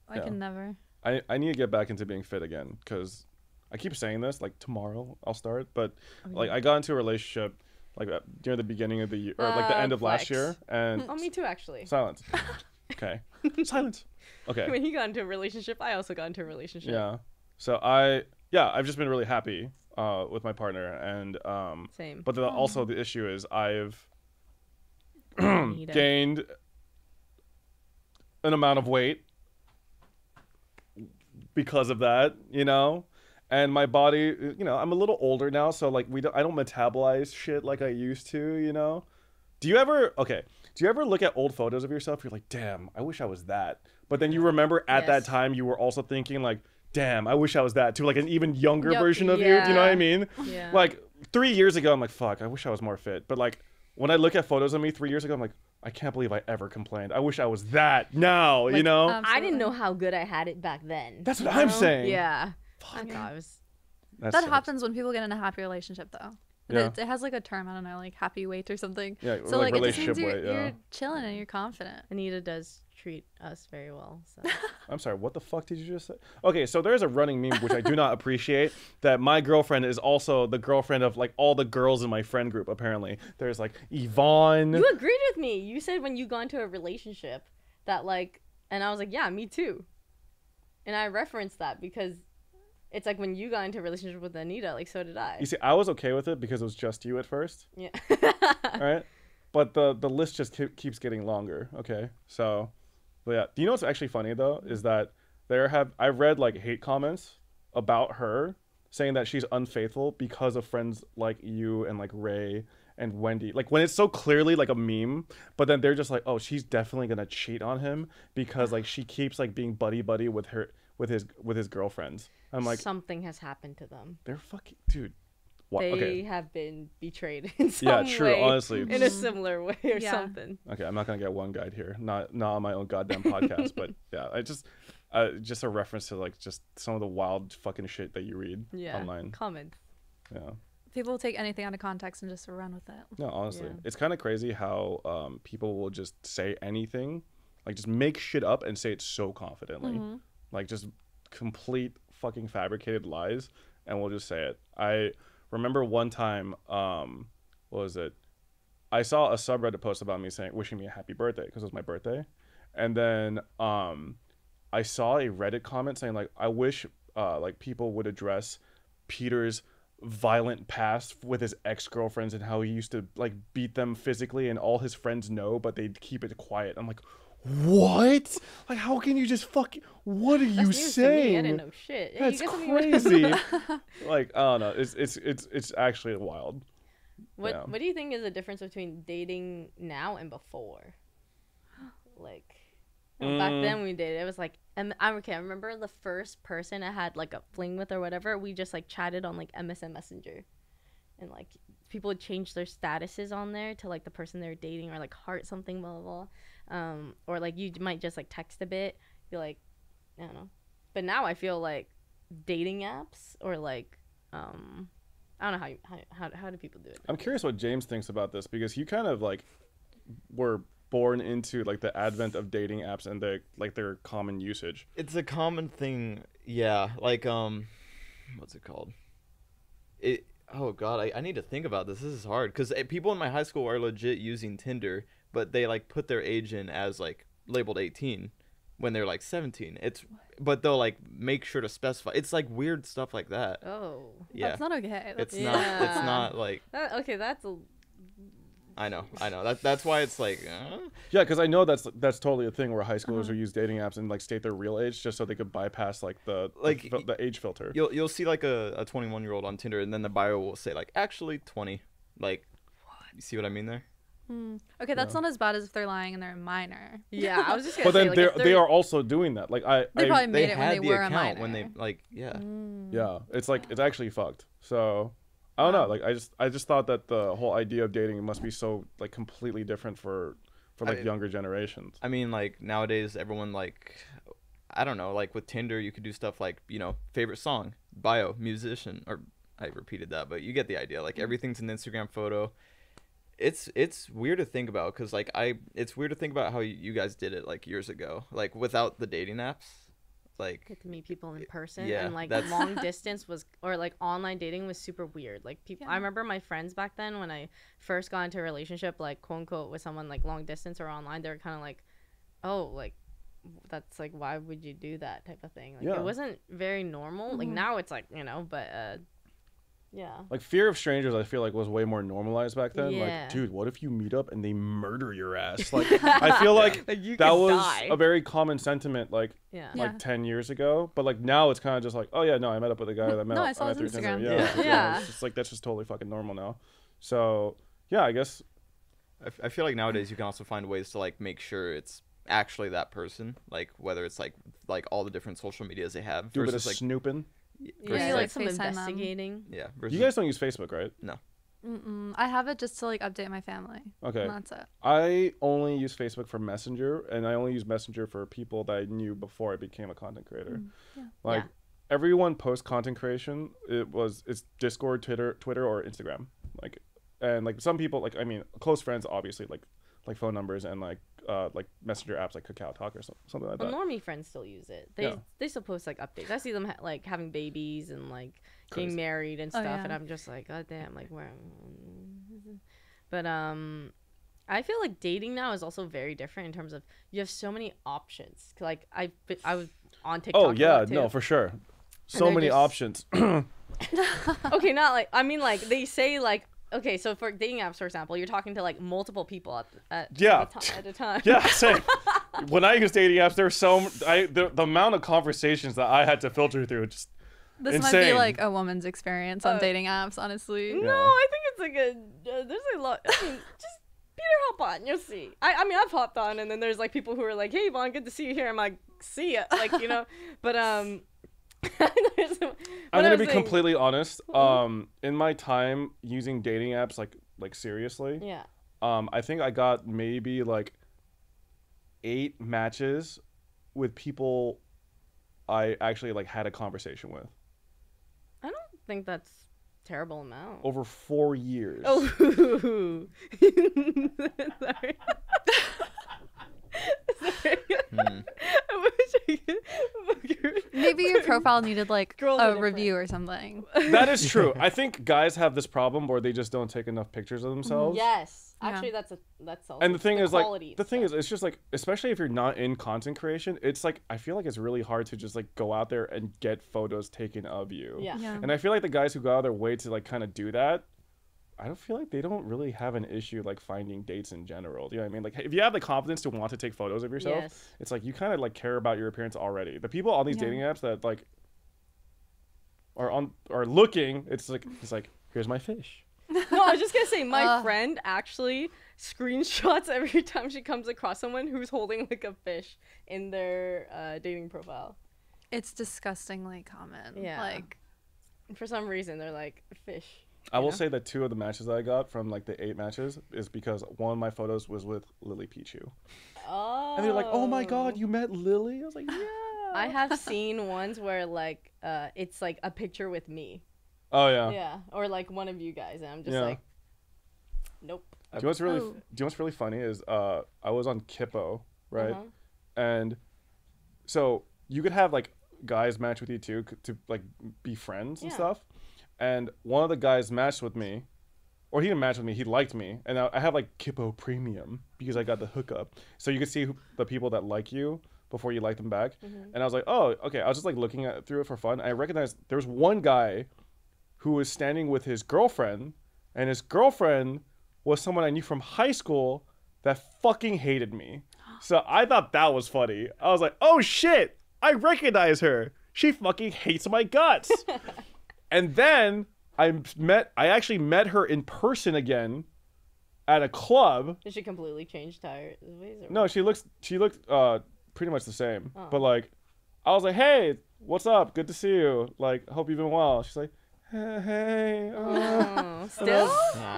I Yeah. can never. I need to get back into being fit again because I keep saying this, like tomorrow I'll start, but like I got into a relationship like near the beginning of the year or like the end of last flex. year, and Oh, me too, actually. silence. Okay. Silence. Okay. When he got into a relationship, I also got into a relationship. Yeah. So I've just been really happy with my partner, and Same. but also the issue is I've Need it. gained an amount of weight because of that, you know, and my body, you know, I'm a little older now, so like I don't metabolize shit like I used to, you know. Do you ever look at old photos of yourself? You're like, damn, I wish I was that. But then you remember at that Yes. time you were also thinking like, damn, I wish I was that too, like an even younger Yup. version of you. Do you know what I Yeah. mean? Yeah. Like 3 years ago, I'm like, fuck, I wish I was more fit. But like when I look at photos of me 3 years ago, I'm like, I can't believe I ever complained. I wish I was that now, you Like, know? I didn't know Absolutely. how good I had it back then. That's what you I'm know? saying. Yeah. I thought it was. That That sucks. happens when people get in a happy relationship, though. Yeah. It has like a term, I don't know, like happy weight or something. Yeah, So like like it just relationship means weight, you're yeah. chilling and you're confident. Anita does treat us very well. So. I'm sorry, what the fuck did you just say? Okay, so there's a running meme which I do not appreciate, that my girlfriend is also the girlfriend of like all the girls in my friend group, apparently. There's like Yvonne. You agreed with me. You said when you got into a relationship that like, and I was like, yeah, me too. And I referenced that because it's like when you got into a relationship with Anita, like so did I. You see, I was okay with it because it was just you at first, Yeah. all right? But the list just keeps getting longer, okay? So, but yeah. Do you know what's actually funny though? Is that I read like hate comments about her saying that she's unfaithful because of friends like you and like Ray and Wendy. Like when it's so clearly like a meme, but then they're just like, oh, she's definitely gonna cheat on him because like she keeps like being buddy with his girlfriends. I'm like, something has happened to them. they're fucking dude. What? They Okay. have been betrayed in some Yeah, true. way, Honestly, in a similar way or Yeah. something. okay. I'm not gonna get one guide here. Not on my own goddamn podcast. But yeah, I just a reference to like just some of the wild fucking shit that you read Yeah. online. Comments. Yeah. People take anything out of context and just run with it. No, honestly, Yeah. it's kind of crazy how people will just say anything, like just make shit up and say it so confidently, like just complete fucking fabricated lies, and we'll just say it. I remember one time, what was it? I saw a subreddit post about me saying wishing me a happy birthday because it was my birthday, and then I saw a Reddit comment saying like I wish like people would address Peter's violent past with his ex-girlfriends and how he used to like beat them physically and all his friends know but they'd keep it quiet. I'm like, what? Like, how can you just fucking? What are you That's news to me. I saying? didn't know shit. Hey, That's you got something crazy. Like, I don't know. It's actually wild. What Yeah. What do you think is the difference between dating now and before? Like, back then we dated. It was like, I remember the first person I had like a fling with or whatever. We just like chatted on like MSN Messenger, and like people would change their statuses on there to like the person they were dating or like heart something blah blah blah. Or like you might just like text a bit, be like, I don't know. But now I feel like dating apps or like I don't know how do people do it. I'm curious what James thinks about this because you kind of like were born into like the advent of dating apps and their common usage. It's a common thing, yeah. Like what's it called? Oh god, I need to think about this. This is hard because people in my high school are legit using Tinder, but they like put their age in as like labeled 18 when they're like 17. But they'll like make sure to specify. It's like weird stuff like that. Oh. Yeah, That's not okay. That's it's not. It's not like. Okay, that's a. I know. That's why it's like. Yeah, because I know that's totally a thing where high schoolers will use dating apps and like state their real age just so they could bypass like the age filter. You'll see like a 21-year-old on Tinder, and then the bio will say like actually 20. Like, you see what I mean there? Okay, that's not as bad as if they're lying and they're a minor. Yeah, I was just gonna But say. then Like, they are also doing that. Like They probably They made it when had they the were a account minor. when they like yeah. yeah, it's like it's actually fucked. So I don't know. Like I just thought that the whole idea of dating must be so like completely different for like younger generations. I mean, like nowadays everyone like I don't know, like with Tinder you could do stuff like, you know, favorite song, bio, musician, or I repeated that, but you get the idea. Like everything's an Instagram photo. It's weird to think about because like it's weird to think about how you guys did it like years ago, like without the dating apps. Like get to meet people in person, yeah, and like that's- long distance was or like online dating was super weird. Like people, I remember my friends back then when I first got into a relationship, like quote unquote, with someone like long distance or online. They were kind of like, oh, like that's like why would you do that type of thing? Like Yeah. it wasn't very normal. Like now it's like but yeah. Like fear of strangers, I feel like was way more normalized back then. Yeah. Like, dude, what if you meet up and they murder your ass? Like, I feel like You that could was die. a very common sentiment, like Yeah. like 10 years ago. But like now, it's kind of just like, oh yeah, no, I met up with a guy that I met. No, I saw met his through Tinder. Instagram. Yeah, Yeah. It's just like that's just totally fucking normal now. So yeah, I guess. I feel like nowadays you can also find ways to like make sure it's actually that person, like whether it's like all the different social medias they have Do a bit of versus like snooping. Yeah, versus, like like some FaceTime them. investigating. yeah versus, You guys don't use Facebook, right? I have it just to like update my family. Okay. And that's it. I only use Facebook for Messenger, and I only use Messenger for people that I knew before I became a content creator. Yeah. Like Yeah. everyone post content creation, it's Discord, Twitter, or Instagram. And some people I mean, close friends obviously like phone numbers and like messenger apps like Kakao Talk or something like Well, that. normie friends still use it. They still post like updates. I see them like having babies and like Crazy. getting married and Oh, stuff, yeah. and I'm just like, god damn, like where? But I feel like dating now is also very different in terms of you have so many options. Like I was on TikTok. Oh a yeah, lot, too. no, for sure. So they're many just- options. Okay, not like I mean like they say like. Okay, so for dating apps, for example, you're talking to like multiple people at a time. Yeah, same. When I use dating apps, there's the amount of conversations that I had to filter through just This might be insane. like a woman's experience on dating apps, honestly. No, Yeah. I think it's like there's a lot. I mean, just Peter, hop on, you'll see. I mean, I've hopped on, and then there's like people who are like, "Hey, Vaughn, good to see you here." I'm like, "See ya," like but I'm gonna be completely honest. In my time using dating apps, like seriously, Yeah. I think I got maybe like 8 matches with people I actually like had a conversation with I don't think that's terrible amount. over 4 years. Oh, sorry. Sorry. I wish I could. Maybe your profile needed like Girls are a different. review or something. That is true. I think guys have this problem where they just don't take enough pictures of themselves. Yes, Yeah. actually, that's also. And the thing is, quality like, the thing is, it's just like, especially if you're not in content creation, it's like, I feel like it's really hard to just like go out there and get photos taken of you. Yeah. Yeah. And I feel like the guys who go out of their way to like kind of do that I don't feel like they don't really have an issue like finding dates in general. You know what I mean? Like if you have the confidence to want to take photos of yourself, Yes. it's like you kind of like care about your appearance already. The people on these Yeah. dating apps that like are looking, it's like here's my fish. No, I was just gonna say my Ugh. friend actually screenshots every time she comes across someone who's holding like a fish in their dating profile. It's disgustingly common. Yeah. Like, For some reason, they're like fish. I will know? say that 2 of the matches that I got from like the 8 matches is because one of my photos was with Lily Pichu. Oh. And they're like, "Oh my god, you met Lily?" I was like, "Yeah." I have seen ones where like it's like a picture with me. Oh yeah. Yeah. Or like one of you guys, and I'm just Yeah. like, nope. Do you know what's really Oh. do you know what's really funny is I was on Kippo, right? Uh-huh. And so you could have like guys match with you too to like be friends and Yeah. stuff. And one of the guys matched with me, or he didn't match with me. He liked me, and I have like Kippo Premium because I got the hookup, so you can see the people that like you before you like them back. And I was like, oh, okay. I was just like looking through it for fun. I recognized there was one guy who was standing with his girlfriend, and his girlfriend was someone I knew from high school that fucking hated me. So I thought that was funny. I was like, oh shit, I recognize her. She fucking hates my guts. And then I actually met her in person again at a club. Did she completely change tires? Ways or No, she looked pretty much the same. Oh. But like I was like, "Hey, what's up? Good to see you. Like, hope you've been well." She's like, "Hey." Oh, still?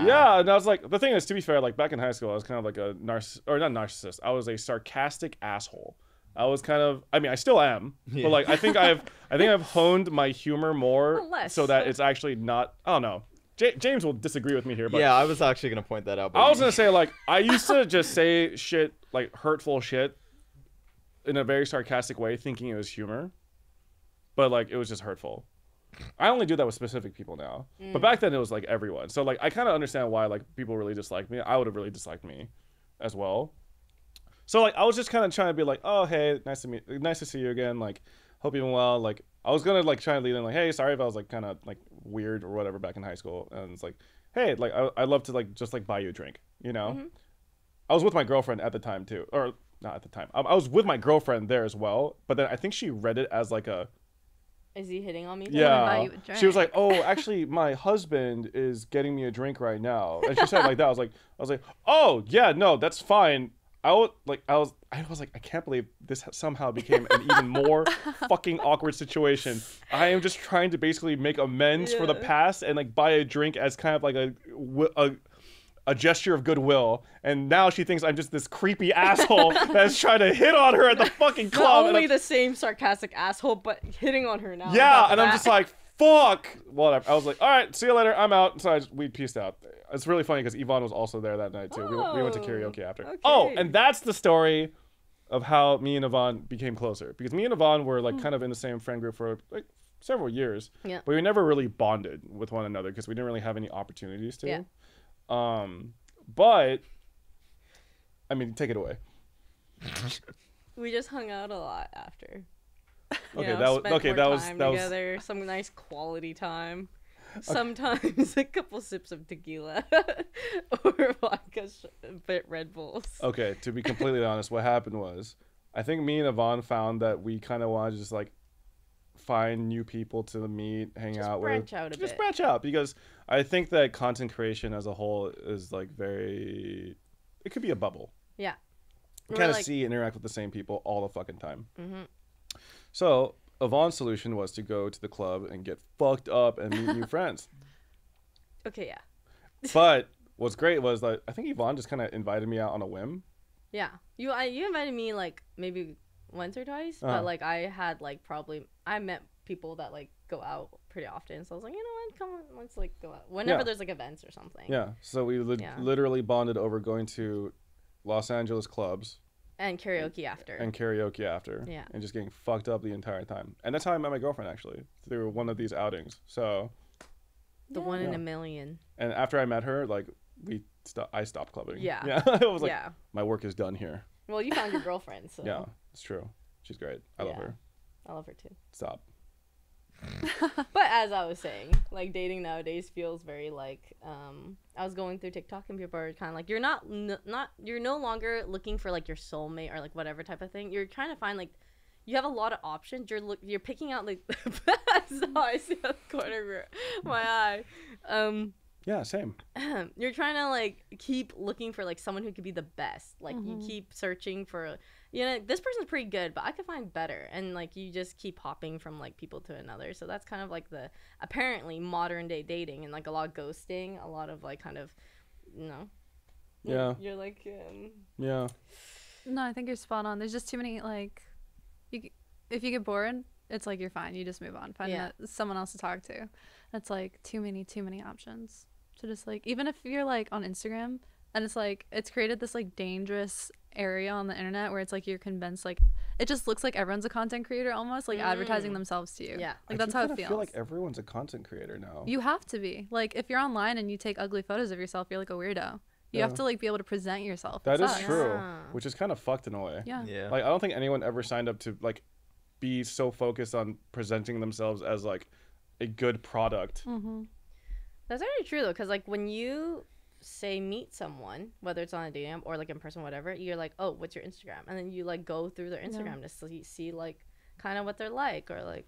Yeah, and I was like, the thing is, to be fair, like back in high school, I was kind of like a not narcissist. I was a sarcastic asshole. I was kind of, I mean, I still am, but like I think I've honed my humor more Less. so that it's actually not. I don't know. James will disagree with me here, but Yeah, I was actually gonna point that out. But I was gonna say like I used to just say shit like hurtful shit in a very sarcastic way, thinking it was humor, but like it was just hurtful. I only do that with specific people now, but back then it was like everyone. So like I kind of understand why like people really dislike me. I would have really disliked me as well. So like I was just kind of trying to be like, oh hey, nice to see you again. Like hope you're doing well. Like I was gonna like try and lead in like, hey, sorry if I was like kind of like weird or whatever back in high school. And it's like, hey, like I'd love to like just like buy you a drink, you know. I was with my girlfriend at the time too, or not at the time. I was with my girlfriend there as well, but then I think she read it as like a Is he hitting on me? yeah. buy you a She was like, drink. "Oh, actually, my husband is getting me a drink right now," and she said it like that. I was like, "Oh yeah, no, that's fine." I was like, I can't believe this somehow became an even more fucking awkward situation. I am just trying to basically make amends for the Yeah. past and like buy a drink as kind of like a gesture of goodwill, and now she thinks I'm just this creepy asshole that's trying to hit on her at the fucking Not club. and only I'm- the same sarcastic asshole, but hitting on her now. yeah, About and I'm that. just like, fuck. Whatever. I was like, all right, see you later. I'm out. So we pieced out. It's really funny because Yvonne was also there that night too. We went to Oh, karaoke after. okay. Oh, and that's the story of how me and Yvonne became closer, because me and Yvonne were like kind of in the same friend group for like several years. Yeah. But we never really bonded with one another because we didn't really have any opportunities to. Yeah. But I mean, take it away. We just hung out a lot after. You Okay, know, that was spent more that was time that was together, some nice quality time. Sometimes a couple sips of tequila or vodka, bit Red Bulls. okay. To be completely honest, what happened was, I think me and Yvonne found that we kind of wanted to just like find new people to meet, hang Just out branch with, out a just bit. branch out, because I think that content creation as a whole is like very, it could be a bubble. Yeah. You We're kind of like- see and interact with the same people all the fucking time. Mm-hmm. So Yvonne's solution was to go to the club and get fucked up and meet new friends. Okay, yeah. But what's great was that I think Yvonne just kind of invited me out on a whim. Yeah. You invited me like maybe once or twice, Uh-huh. but like I had like probably I met people that like go out pretty often, so I was like, you know what, come on, let's like go out whenever Yeah. there's like events or something. Yeah. So we Yeah. literally bonded over going to Los Angeles clubs And karaoke after. and karaoke after. Yeah. And just getting fucked up the entire time. And that's how I met my girlfriend, actually, through one of these outings. So, the one in Yeah. a million. and after I met her, like, I stopped clubbing. Yeah. Yeah. I was like, Yeah. my work is done here. Well, you found your girlfriend, so Yeah. It's true. She's great. I love Yeah. her. I love her too. Stop. But as I was saying, like dating nowadays feels very like I was going through TikTok and people are kind of like you're not you're no longer looking for like your soulmate or like whatever type of thing. You're trying to find like you have a lot of options. You're picking out like I see the corner of my eye. Yeah, same. You're trying to like keep looking for like someone who could be the best. Like you keep searching for, you know, this person's pretty good, but I could find better. And like you just keep hopping from like people to another. So that's kind of like the apparently modern day dating and like a lot of ghosting, a lot of like kind of, you know. Yeah. You're like. Yeah. No, I think you're spot on. There's just too many like, if you get bored, it's like you're fine. You just move on, find someone else to talk to. It's like too many options. So just like even if you're like on Instagram and it's like it's created this like dangerous area on the internet where it's like you're convinced like it just looks like everyone's a content creator almost like advertising themselves to you. Yeah. Like that's how it feels. I feel like everyone's a content creator now. You have to be. Like if you're online and you take ugly photos of yourself, you're like a weirdo. You have to like be able to present yourself. That is sucks. true, Yeah. which is kind of fucked in a way. Yeah. Yeah. Like I don't think anyone ever signed up to like be so focused on presenting themselves as like a good product. That's actually true though, because like when you say meet someone, whether it's on a dating app or like in person, whatever, you're like, oh, what's your Instagram? And then you like go through their Instagram to see like kind of what they're like or like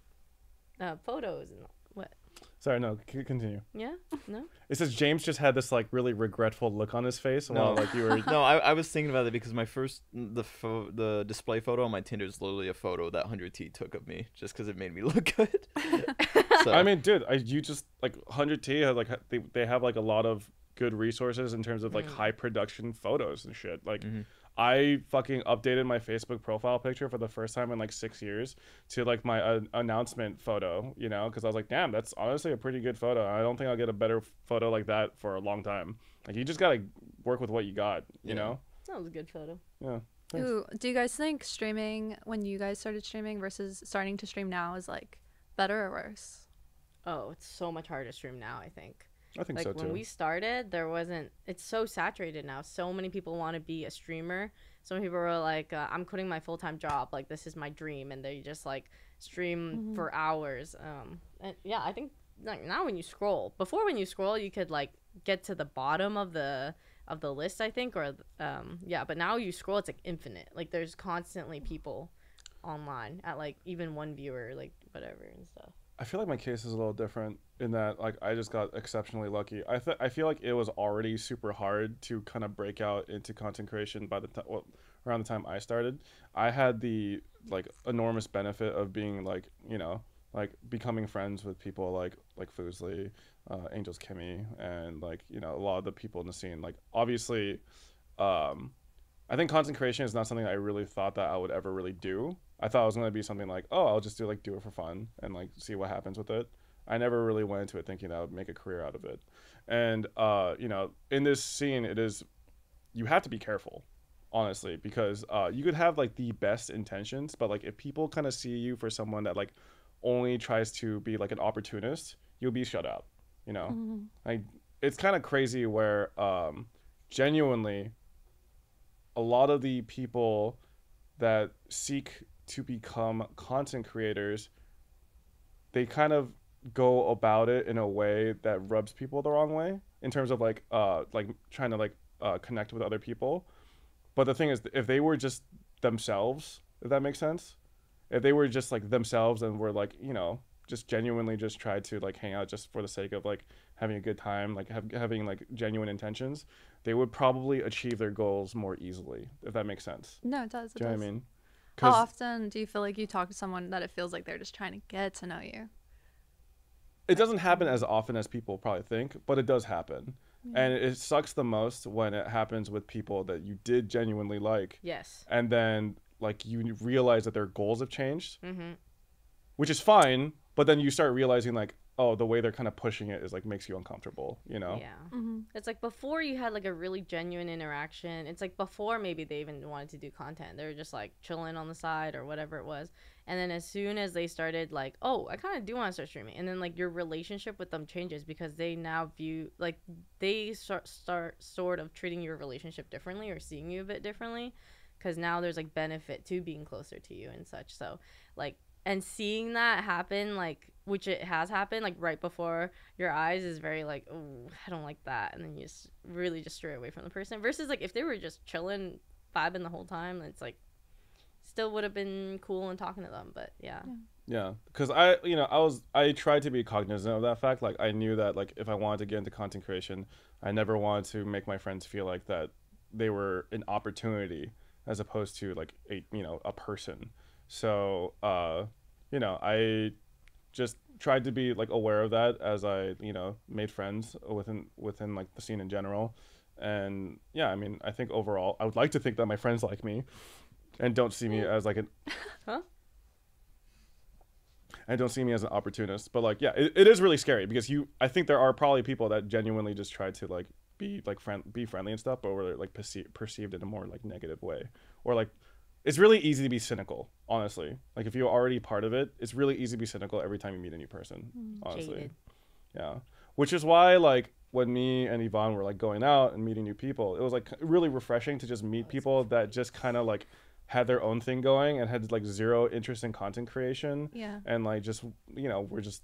photos and what. Sorry, no, continue. Yeah, no. It says James just had this like really regretful look on his face while like you were. No, I was thinking about it because my first the display photo on my Tinder is literally a photo that 100T took of me just because it made me look good. So, I mean, dude, you just like 100T has like they have like a lot of good resources in terms of like high production photos and shit. Like I fucking updated my Facebook profile picture for the first time in like 6 years to like my announcement photo, you know, because I was like, damn, that's honestly a pretty good photo. I don't think I'll get a better photo like that for a long time. Like you just gotta work with what you got, you know. That was a good photo. Yeah. Thanks. Ooh, do you guys think streaming when you guys started streaming versus starting to stream now is like better or worse? Oh, it's so much harder to stream now, I think. I think Like so too. when we started, there wasn't. It's so saturated now. So many people want to be a streamer. So many people were like, "I'm quitting my full-time job. Like this is my dream," and they just like stream for hours. And yeah, I think like now when you scroll, before when you scroll, you could like get to the bottom of the list, I think, or yeah. But now you scroll, it's like infinite. Like there's constantly people online at like even one viewer, like whatever and stuff. I feel like my case is a little different in that like I just got exceptionally lucky. I feel like it was already super hard to kind of break out into content creation by the time around the time I started. I had the like enormous benefit of being like, you know, like becoming friends with people like Foozly, Angels Kimmy, and like, you know, a lot of the people in the scene. Like obviously I think content creation is not something I really thought that I would ever really do. I thought it was going to be something like, oh, I'll just do it for fun and like see what happens with it. I never really went into it thinking that I would make a career out of it. And, you know, in this scene, you have to be careful, honestly, because you could have like the best intentions, but like if people kind of see you for someone that like only tries to be like an opportunist, you'll be shut out, you know? Like it's kind of crazy where genuinely a lot of the people that seek to become content creators, they kind of go about it in a way that rubs people the wrong way in terms of like trying to like connect with other people. But the thing is, if they were just themselves, if that makes sense, if they were just like themselves and were like, you know, just genuinely just tried to like hang out just for the sake of like having a good time, like having like genuine intentions, they would probably achieve their goals more easily, if that makes sense. No, it does. Do you know what I mean? How often do you feel like you talk to someone that it feels like they're just trying to get to know you? It doesn't happen as often as people probably think, but it does happen. And it sucks the most when it happens with people that you did genuinely like. Yes. And then like you realize that their goals have changed, which is fine. But then you start realizing like, oh, the way they're kind of pushing it is like makes you uncomfortable, you know? Yeah. It's like before you had like a really genuine interaction. It's like before maybe they even wanted to do content. They were just like chilling on the side or whatever it was. And then as soon as they started like, oh, I kind of do want to start streaming. And then like your relationship with them changes because they now view like they start sort of treating your relationship differently or seeing you a bit differently because now there's like benefit to being closer to you and such. So like and seeing that happen, like, which it has happened, like, right before your eyes is very, like, oh, I don't like that. And then you just really just stray away from the person. Versus, like, if they were just chilling, vibing the whole time, it's, like, still would have been cool and talking to them. But, yeah. Yeah, because I tried to be cognizant of that fact. Like, I knew that, like, if I wanted to get into content creation, I never wanted to make my friends feel like that they were an opportunity as opposed to, like, a person. So, I just tried to be, like, aware of that as I, made friends within like the scene in general. And yeah, I mean, I think overall, I would like to think that my friends like me and don't see me as like an Huh? and don't see me as an opportunist. But like, yeah, it is really scary because I think there are probably people that genuinely just try to like be like be friendly and stuff, but were like perceived in a more like negative way, or like it's really easy to be cynical, honestly. Like if you're already part of it, it's really easy to be cynical every time you meet a new person, honestly. Jaded. Yeah, which is why like when me and Yvonne were like going out and meeting new people, it was like really refreshing to just meet people that just kind of like had their own thing going and had like zero interest in content creation. Yeah. And like just were just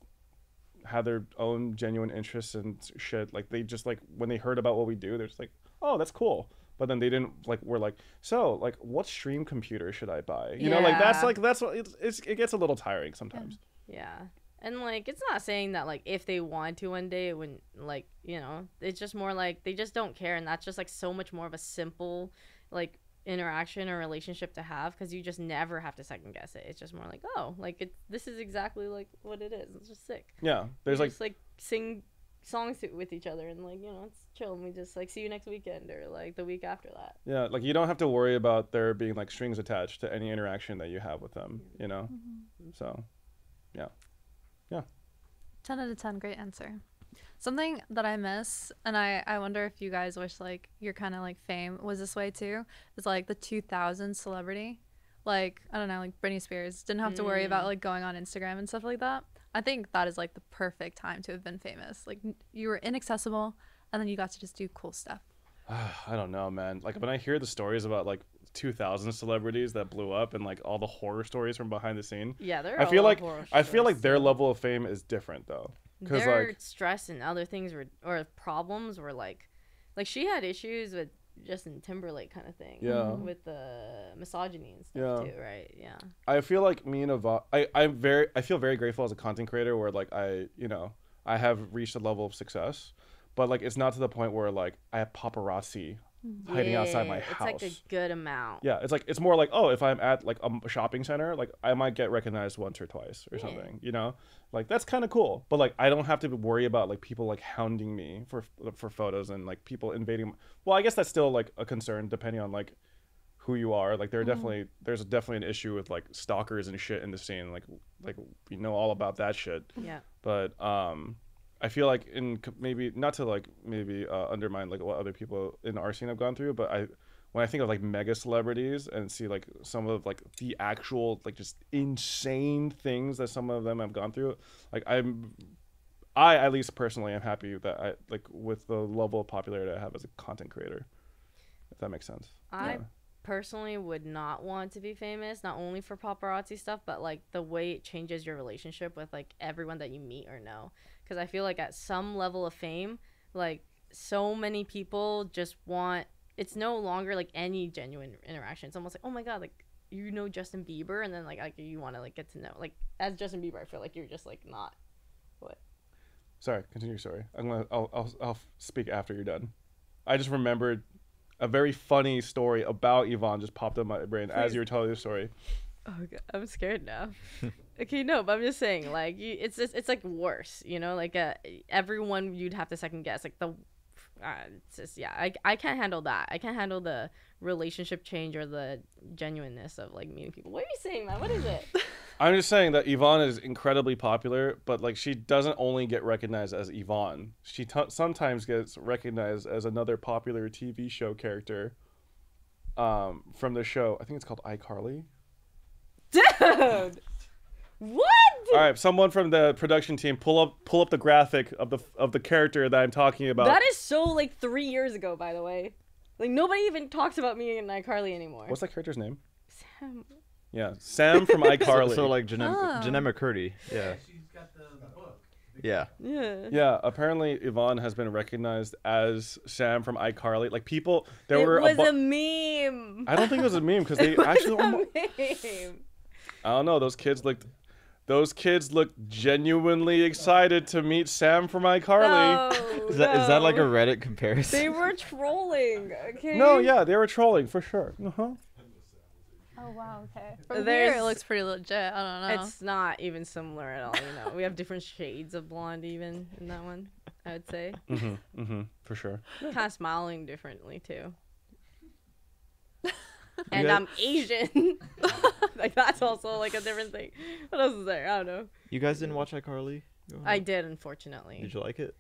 had their own genuine interests and shit. Like they just like when they heard about what we do, they're just like, oh, that's cool. But then they didn't like were like, so like what stream computer should I buy? You know, like that's what it gets a little tiring sometimes. Yeah. And like it's not saying that like if they want to one day it wouldn't, like, it's just more like they just don't care, and that's just like so much more of a simple like interaction or relationship to have, because you just never have to second guess it. It's just more like, oh, like this is exactly like what it is. It's just sick. Yeah, there's we just like sing songs with each other and like it's chill, and we just like see you next weekend or like the week after that. Yeah, like you don't have to worry about there being like strings attached to any interaction that you have with them, So yeah 10 out of 10, great answer. Something that I miss, and I wonder if you guys wish like your kind of like fame was this way too, is like the 2000 celebrity. Like, I don't know, like Britney Spears didn't have to worry about like going on Instagram and stuff like that. I think that is like the perfect time to have been famous. Like you were inaccessible and then you got to just do cool stuff. I don't know, man. Like when I hear the stories about like 2000 celebrities that blew up and like all the horror stories from behind the scene. Yeah, I feel like their level of fame is different though. Because their like stress and other things or problems were like she had issues with Justin Timberlake kind of thing. Yeah. With the misogyny and stuff too, right? Yeah. I feel like me and Yvonne, I feel very grateful as a content creator where like I have reached a level of success, but like it's not to the point where like I have paparazzi hiding outside my house. It's like a good amount. Yeah, it's more like, oh, if I'm at like a shopping center, like I might get recognized once or twice or something, like that's kind of cool. But like I don't have to worry about like people like hounding me for photos and like people invading. Well, I guess that's still like a concern depending on like who you are. Like there's definitely an issue with like stalkers and shit in the scene. Like we know all about that shit. Yeah. But I feel like maybe not to like undermine like what other people in our scene have gone through, but when I think of like mega celebrities and see like some of like the actual like just insane things that some of them have gone through, like I at least personally am happy that I like with the level of popularity I have as a content creator, if that makes sense. I personally would not want to be famous, not only for paparazzi stuff, but like the way it changes your relationship with like everyone that you meet or know. Because I feel like at some level of fame, like so many people just want, it's no longer like any genuine interaction. It's almost like, oh my god, like Justin Bieber, and then like you want to like get to know, like as Justin Bieber, I feel like you're just like not. What? Sorry, continue your story. I'll speak after you're done. I just remembered a very funny story about Yvonne just popped up in my brain as you were telling the story. Oh god, I'm scared now. Okay, no, but I'm just saying, like, it's like worse, like everyone you'd have to second guess, like it's just, yeah, I can't handle that. I can't handle the relationship change or the genuineness of like meeting people. What are you saying, man? What is it? I'm just saying that Yvonne is incredibly popular, but like she doesn't only get recognized as Yvonne. She sometimes gets recognized as another popular TV show character from the show. I think it's called iCarly. Dude, what? All right, someone from the production team pull up the graphic of the character that I'm talking about. That is so like 3 years ago, by the way. Like nobody even talks about me and iCarly anymore. What's that character's name? Sam. Yeah, Sam from iCarly. So like Oh. Jemima Curdy. Yeah. she's got the book. Yeah. Yeah. Yeah, apparently Yvonne has been recognized as Sam from iCarly. Like people, there It were was a a meme. I don't think it was a meme because they It was actually. a meme. I don't know. Those kids looked genuinely excited to meet Sam from iCarly. No, Is that like a no. Reddit comparison? They were trolling. Okay. No, yeah, they were trolling for sure. Uh-huh. Oh wow, okay. From here There's- it looks pretty legit. I don't know. It's not even similar at all. You know, we have different shades of blonde even in that one. I would say, For sure. kind of smiling differently too. And guys- I'm Asian. Like that's also like a different thing. What else is there? I don't know. You guys didn't watch iCarly? I did, unfortunately. Did you like it?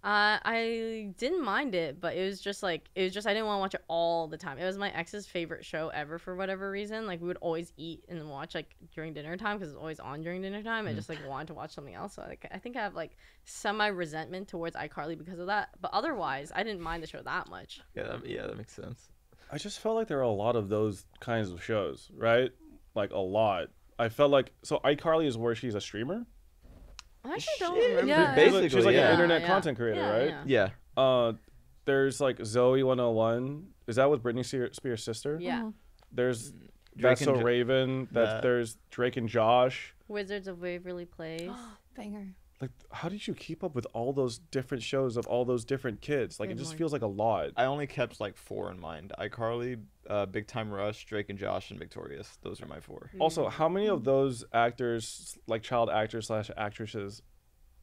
I didn't mind it, but it was just I didn't want to watch it all the time. It was my ex's favorite show ever for whatever reason. Like we would always eat and watch like during dinner time because it's always on during dinner time. I just like wanted to watch something else. So like I think I have like semi resentment towards iCarly because of that. But otherwise, I didn't mind the show that much. Yeah, that makes sense. I just felt like there were a lot of those kinds of shows, right? Like a lot. I felt like iCarly is where she's a streamer. I actually don't Shit. remember. Yeah. Basically, she's like yeah. an internet Yeah, content creator, yeah, right? yeah. Yeah. There's like Zoe 101. Is that with Britney Spears' sister? Yeah. There's Drake That's and So Jo- Raven. that- There's Drake and Josh. Wizards of Waverly Place. Banger. Like, how did you keep up with all those different shows of all those different kids? Like, it Good just lord. feels like a lot. I only kept like 4 in mind. iCarly, Big Time Rush, Drake and Josh, and Victorious. Those are my 4. Also, how many of those actors, like child actors / actresses,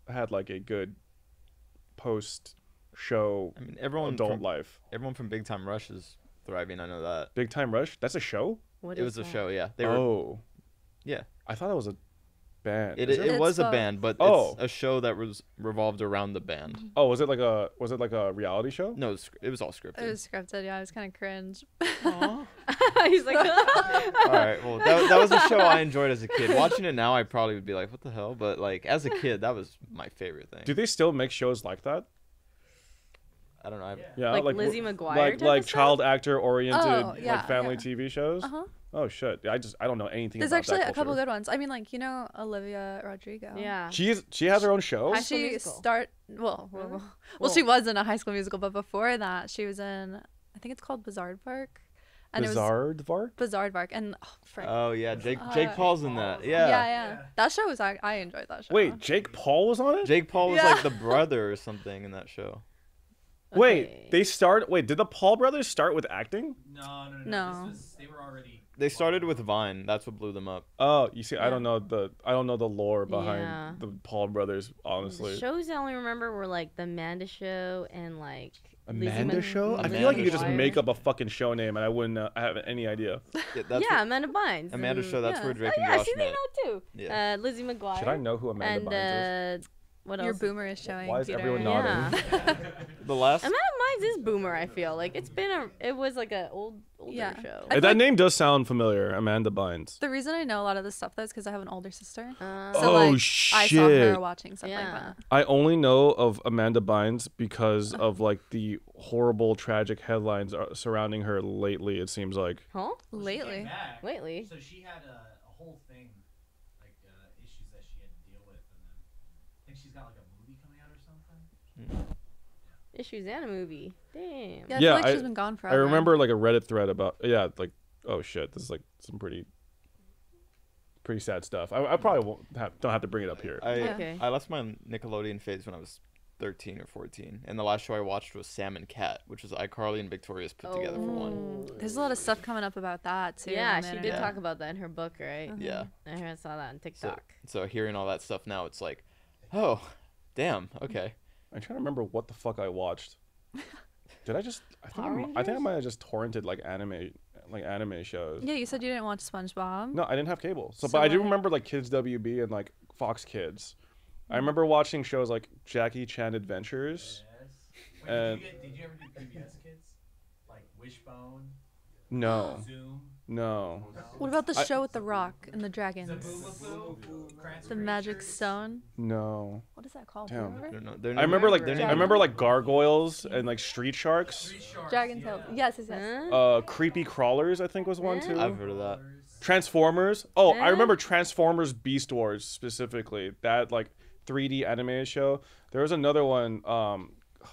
had like a good post show I mean, everyone adult from, life? everyone from Big Time Rush is thriving. I know that. Big Time Rush? That's a show? What It is was a that? show, yeah. They were, Oh, yeah. I thought that was a band. It, Is it, it? was It's a both. band, but Oh. it's a show that was revolved around the band. Oh, was it like a reality show? No, it was all scripted. It was scripted. Yeah, it was kind of cringe. He's like, All right, well, that was a show I enjoyed as a kid. Watching it now, I probably would be like, "What the hell?" But like as a kid, that was my favorite thing. Do they still make shows like that? I don't know. Yeah, Like Lizzie McGuire like type like of stuff? child actor oriented Oh, yeah, like family yeah. TV shows. Uh-huh. Oh shit! I don't know anything There's about actually that a couple culture. good ones. I mean, like, you know, Olivia Rodrigo. yeah. She has her own show. High School She Musical. well, she was in a High School Musical, but before that, she was in, I think it's called Bizarre Park. And Bizarre Vark? it was Bizarre Park. And, oh, frick. Oh yeah, Jake Paul's in that. yeah, Yeah. yeah. That show was, I enjoyed that show. Wait, Jake Paul was on it? Jake Paul was Yeah. like the brother or something in that show. Okay. Wait, did the Paul brothers start with acting? No. No. They were already. They started with Vine. That's what blew them up. Oh, you see, I Yeah. don't know the lore behind Yeah. the Paul brothers, honestly. The shows I only remember were like the Amanda Show and like Lizzie Amanda Show? I Amanda feel like you could just Show. make up a fucking show name and I wouldn't have any idea. Yeah, that's yeah, Amanda Bynes. Amanda and- Show. That's yeah. where Drake Oh, and yeah, Josh see, they met. know too. Yeah. Lizzie McGuire. Should I know who Amanda Bynes is? What Your else? boomer is showing. Why is Peter. everyone nodding? Yeah. The last. Amanda Bynes is boomer. I feel like it was like a older Yeah. show. I That think- name does sound familiar, Amanda Bynes. The reason I know a lot of this stuff, though, is because I have an older sister. Uh, So, Oh, like, I saw her shit. watching stuff like Yeah. that. I only know of Amanda Bynes because of like the horrible, tragic headlines surrounding her lately. It seems like. huh? She came Lately. back. Lately. So she had a whole thing, like issues that she had to deal with, and then I think she's got like a movie coming out or something. Issues and a movie. Damn. Yeah, I Yeah, feel like I- she's been gone I forever. remember like a Reddit thread about like oh shit, this is like some pretty sad stuff. I probably don't have to bring it up here. Okay. I left my Nickelodeon phase when I was 13 or 14, and the last show I watched was Sam and Cat, which was iCarly and Victorious put together for one. There's a lot of stuff coming up about that, too. Yeah, on the she did internet. talk about that in her book, right? Yeah. I saw that on So, TikTok. so hearing all that stuff now, it's like, oh, damn. Okay. I'm trying to remember what the fuck I watched. Did I just? I think Power I think I Rangers? might have just torrented like anime shows. Yeah, you said you didn't watch SpongeBob. No, I didn't have cable. So, So but I do what- remember like Kids WB and like Fox Kids. Hmm. I remember watching shows like Jackie Chan Adventures. Yes. Wait, And- did you ever do PBS Kids? Like Wishbone, No, Zoom, no. What about the I- show with the rock and the dragons? Zaboomafoo, Krantz The Magic Creatures? Stone? No. What is that called? Do you Damn. remember? They're no, they're I remember like they're I named- remember like gargoyles and like street sharks. Street Sharks, Dragon yeah. Tales. Yes, yes, yes. Huh? Creepy crawlers I think was one too. I've heard of that. Transformers. Oh, I Eh? remember Transformers Beast Wars specifically. That like 3D animated show. There was another one.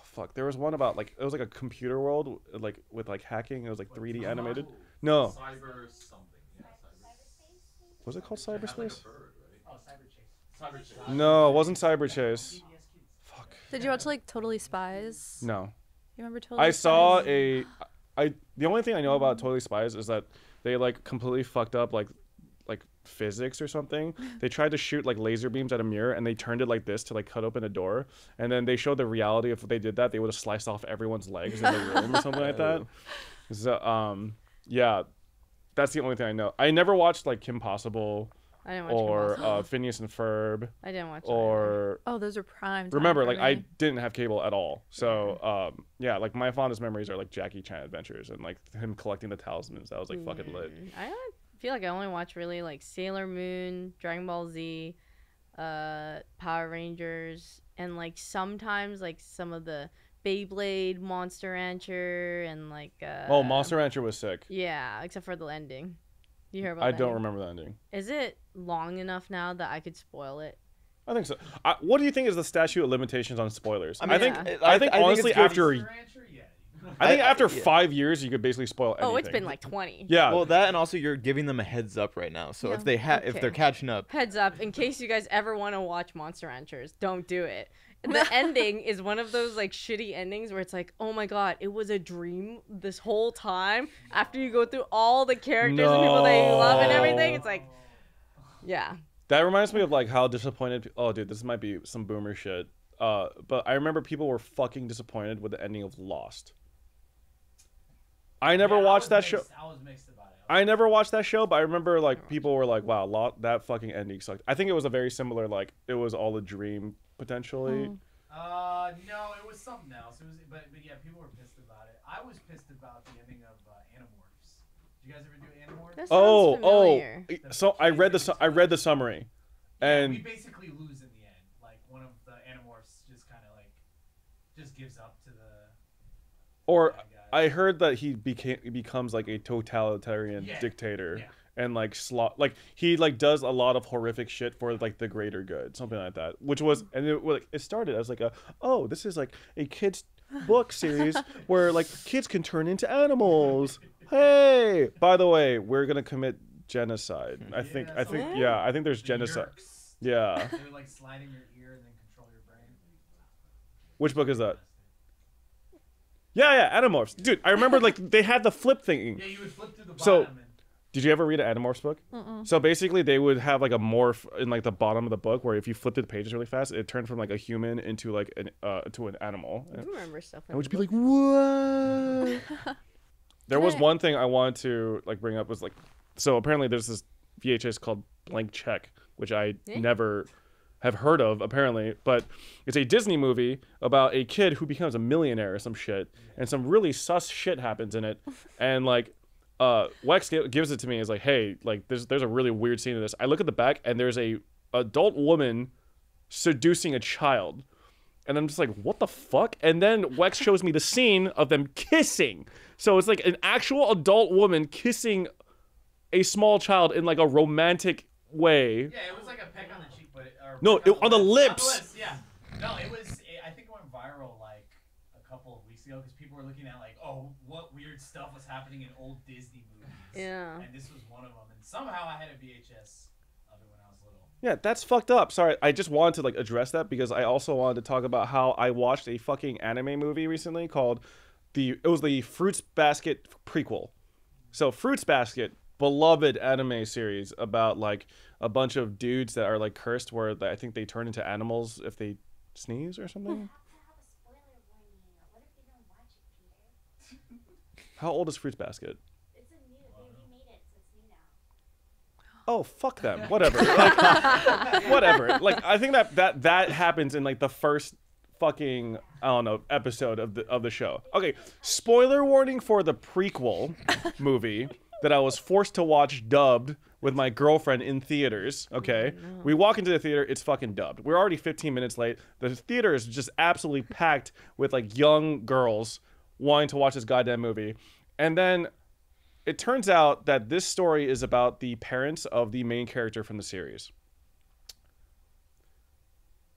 Fuck. There was one about like it was like a computer world like with like hacking. It was like 3D animated. No. Cyber something. Yeah, Was it called cyber. Cyberspace? Oh, Cyber Chase. Cyber Chase. No, it wasn't Cyber Chase. Fuck. Did you watch like Totally Spies? No. You remember Totally I Spies? saw the only thing I know about Totally Spies is that they like completely fucked up like physics or something. They tried to shoot like laser beams at a mirror and they turned it like this to like cut open a door, and then they showed the reality if they did that they would have sliced off everyone's legs in the room or something like that. So yeah, that's the only thing I know. I never watched like Kim Possible I didn't watch or Kim Possible. Phineas and Ferb I didn't watch it. or Oh, those are prime. Time remember for like I me. didn't have cable at all, so yeah, like my fondest memories are like Jackie Chan adventures and like him collecting the talismans. That was like fucking lit. I feel like I only watch really like Sailor Moon, Dragon Ball Z, Power Rangers, and like sometimes like some of the Beyblade, Monster Rancher, and like Oh, Monster Rancher was sick. yeah, except for the ending. You hear about I the don't ending? remember the ending. Is it long enough now that I could spoil it? I think so. What do you think is the statute of limitations on spoilers? I mean, think Yeah. I think honestly it's good. after Rancher, yeah. I think after yeah. 5 years you could basically spoil anything. Oh, it's been like 20. yeah. Well, that and also you're giving them a heads up right now. So Yeah. if they if they're Okay. catching up, Heads up, in case you guys ever want to watch Monster Ranchers, don't do it. The ending is one of those like shitty endings where it's like, oh my god, it was a dream this whole time. After you go through all the characters and people that you love and everything, it's like, yeah. That reminds me of like how disappointed. Oh, dude, this might be some boomer shit. But I remember people were fucking disappointed with the ending of Lost. I never Yeah, watched that was show. mixed. I was mixed about it. I never watched that show, but I remember like people were like, "Wow, that fucking ending sucked." I think it was a very similar like it was all a dream potentially. No, it was something else. It was, but yeah, people were pissed about it. I was pissed about the ending of Animorphs. Did you guys ever do Animorphs? That sounds Oh, familiar. so I read the summary, and we basically lose in the end. Like one of the Animorphs just kind of like just gives up to the or bad guys. I heard that he becomes like a totalitarian Yeah, dictator. yeah. And like like he like does a lot of horrific shit for like the greater good, something like that. Which was and it started as like this is like a kids book series where like kids can turn into animals. Hey, by the way, we're gonna commit genocide. I think there's The genocide. Yeerks, Yeah. they would like slide in your ear and then control your brain. Which book is that? Yeah, Animorphs. Dude, I remember like they had the flip thing. Yeah, you would flip through the So- bottom and Did you ever read an Animorphs book? So basically, they would have like a morph in like the bottom of the book, where if you flipped the pages really fast, it turned from like a human into like an animal. I do remember stuff. And would you be like, what? There was one thing I wanted to like bring up was like, so apparently there's this VHS called Blank Check, which I never have heard of apparently, but it's a Disney movie about a kid who becomes a millionaire or some shit, and some really sus shit happens in it, and like. Wex gives it to me. Is like, hey, like there's a really weird scene in this. I look at the back and there's a adult woman seducing a child, and I'm just like, what the fuck? And then Wex shows me the scene of them kissing. So it's like an actual adult woman kissing a small child in like a romantic way. yeah, it was like a peck on the cheek, but or No, peck on the On lips. the lips, yeah. No, it was. I think it went viral like a couple of weeks ago because people were looking at like, oh, what weird stuff was happening in old Disney movies. Yeah. And this was one of them. And somehow I had a VHS of it when I was little. Yeah, that's fucked up. Sorry, I just wanted to like address that because I also wanted to talk about how I watched a fucking anime movie recently called it was the Fruits Basket prequel. So Fruits Basket, beloved anime series about like a bunch of dudes that are like cursed where I think they turn into animals if they sneeze or something. How old is Fruits Basket? It's a new. They remade it, so it's new now. Oh, fuck them. Whatever. Like, whatever. Like, I think that happens in like the first fucking episode of the show. Okay, spoiler warning for the prequel movie that I was forced to watch dubbed with my girlfriend in theaters. Okay, we walk into the theater, it's fucking dubbed. We're already 15 minutes late. The theater is just absolutely packed with like young girls wanting to watch this goddamn movie, and then it turns out that this story is about the parents of the main character from the series.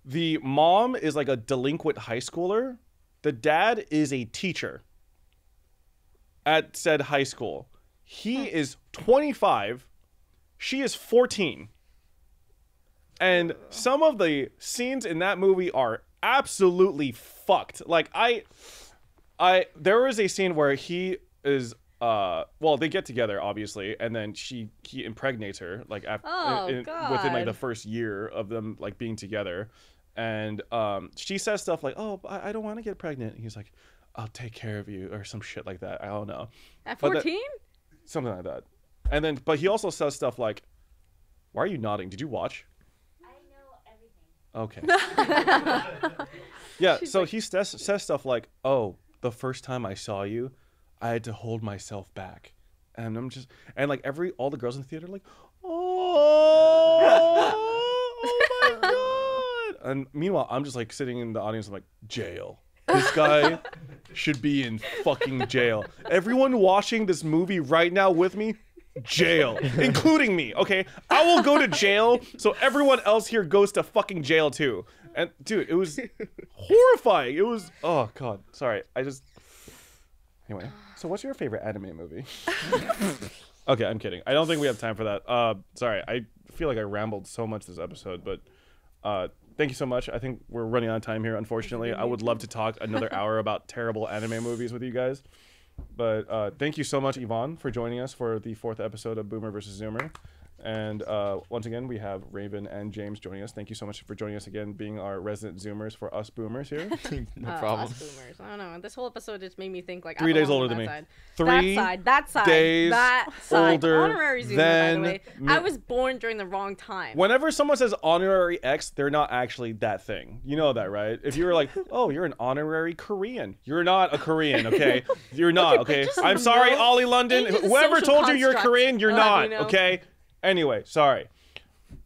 The mom is like a delinquent high schooler. The dad is a teacher at said high school. He is 25. She is 14. And some of the scenes in that movie are absolutely fucked. Like there was a scene where he is well, they get together obviously, and then he impregnates her like after within like the first year of them like being together. And she says stuff like, "Oh, I don't want to get pregnant." And he's like, "I'll take care of you," or some shit like that. I don't know. At 14? Something like that. And then, but he also says stuff like, "Why are you nodding? Did you watch?" I know everything. Okay. Yeah. So he says stuff like, "Oh, the first time I saw you, I had to hold myself back," and I'm just like all the girls in the theater are like, "Oh my god." And meanwhile, I'm just like sitting in the audience. I'm like, jail. This guy should be in fucking jail. Everyone watching this movie right now with me, jail, including me. Okay, I will go to jail, so everyone else here goes to fucking jail too. And dude, it was horrifying. It was, oh god, sorry. Anyway, so what's your favorite anime movie? Okay, I'm kidding. I don't think we have time for that. Sorry, I feel like I rambled so much this episode, but thank you so much. I think we're running out of time here, unfortunately. I would love to talk another hour about terrible anime movies with you guys. But thank you so much, Yvonne, for joining us for the 4th episode of Boomer vs. Zoomer. And once again, we have Raven and James joining us. Thank you so much for joining us again, being our resident Zoomers for us Boomers here. No problem. Us boomers. I don't know. This whole episode just made me think like 3 I days belong older on than that me. side. 3 that side. days that side. older Honorary Zoomer, than by the way. me. I was born during the wrong time. Whenever someone says honorary X, they're not actually that thing. You know that, right? If you were like, oh, you're an honorary Korean. You're not a Korean, okay? You're not, okay? just I'm sorry, know Ollie London. age is a Whoever social told you you're construct. Korean, you're not, You know? okay? Anyway, sorry.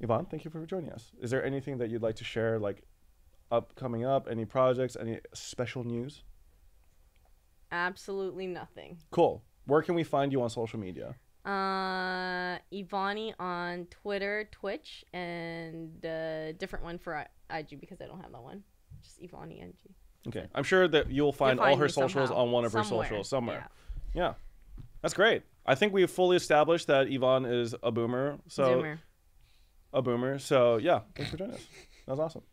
Yvonne, thank you for joining us. Is there anything that you'd like to share, like coming up? Any projects? Any special news? Absolutely nothing. Cool. Where can we find you on social media? Ivani on Twitter, Twitch, and different one for IG because I don't have that one. Just Ivani NG. Okay. I'm sure that you'll find all find her me socials somehow. on one of her Somewhere. socials somewhere. Yeah. That's great. I think we've fully established that Yvonne is a boomer. So Zoomer. a boomer. So yeah, thanks for joining us. That was awesome.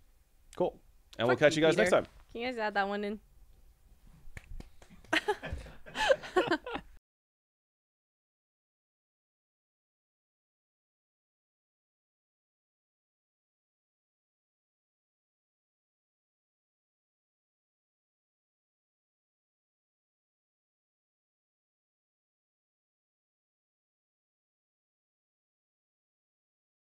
Cool. And we'll Fuck catch you guys next Peter. time. Can you guys add that one in?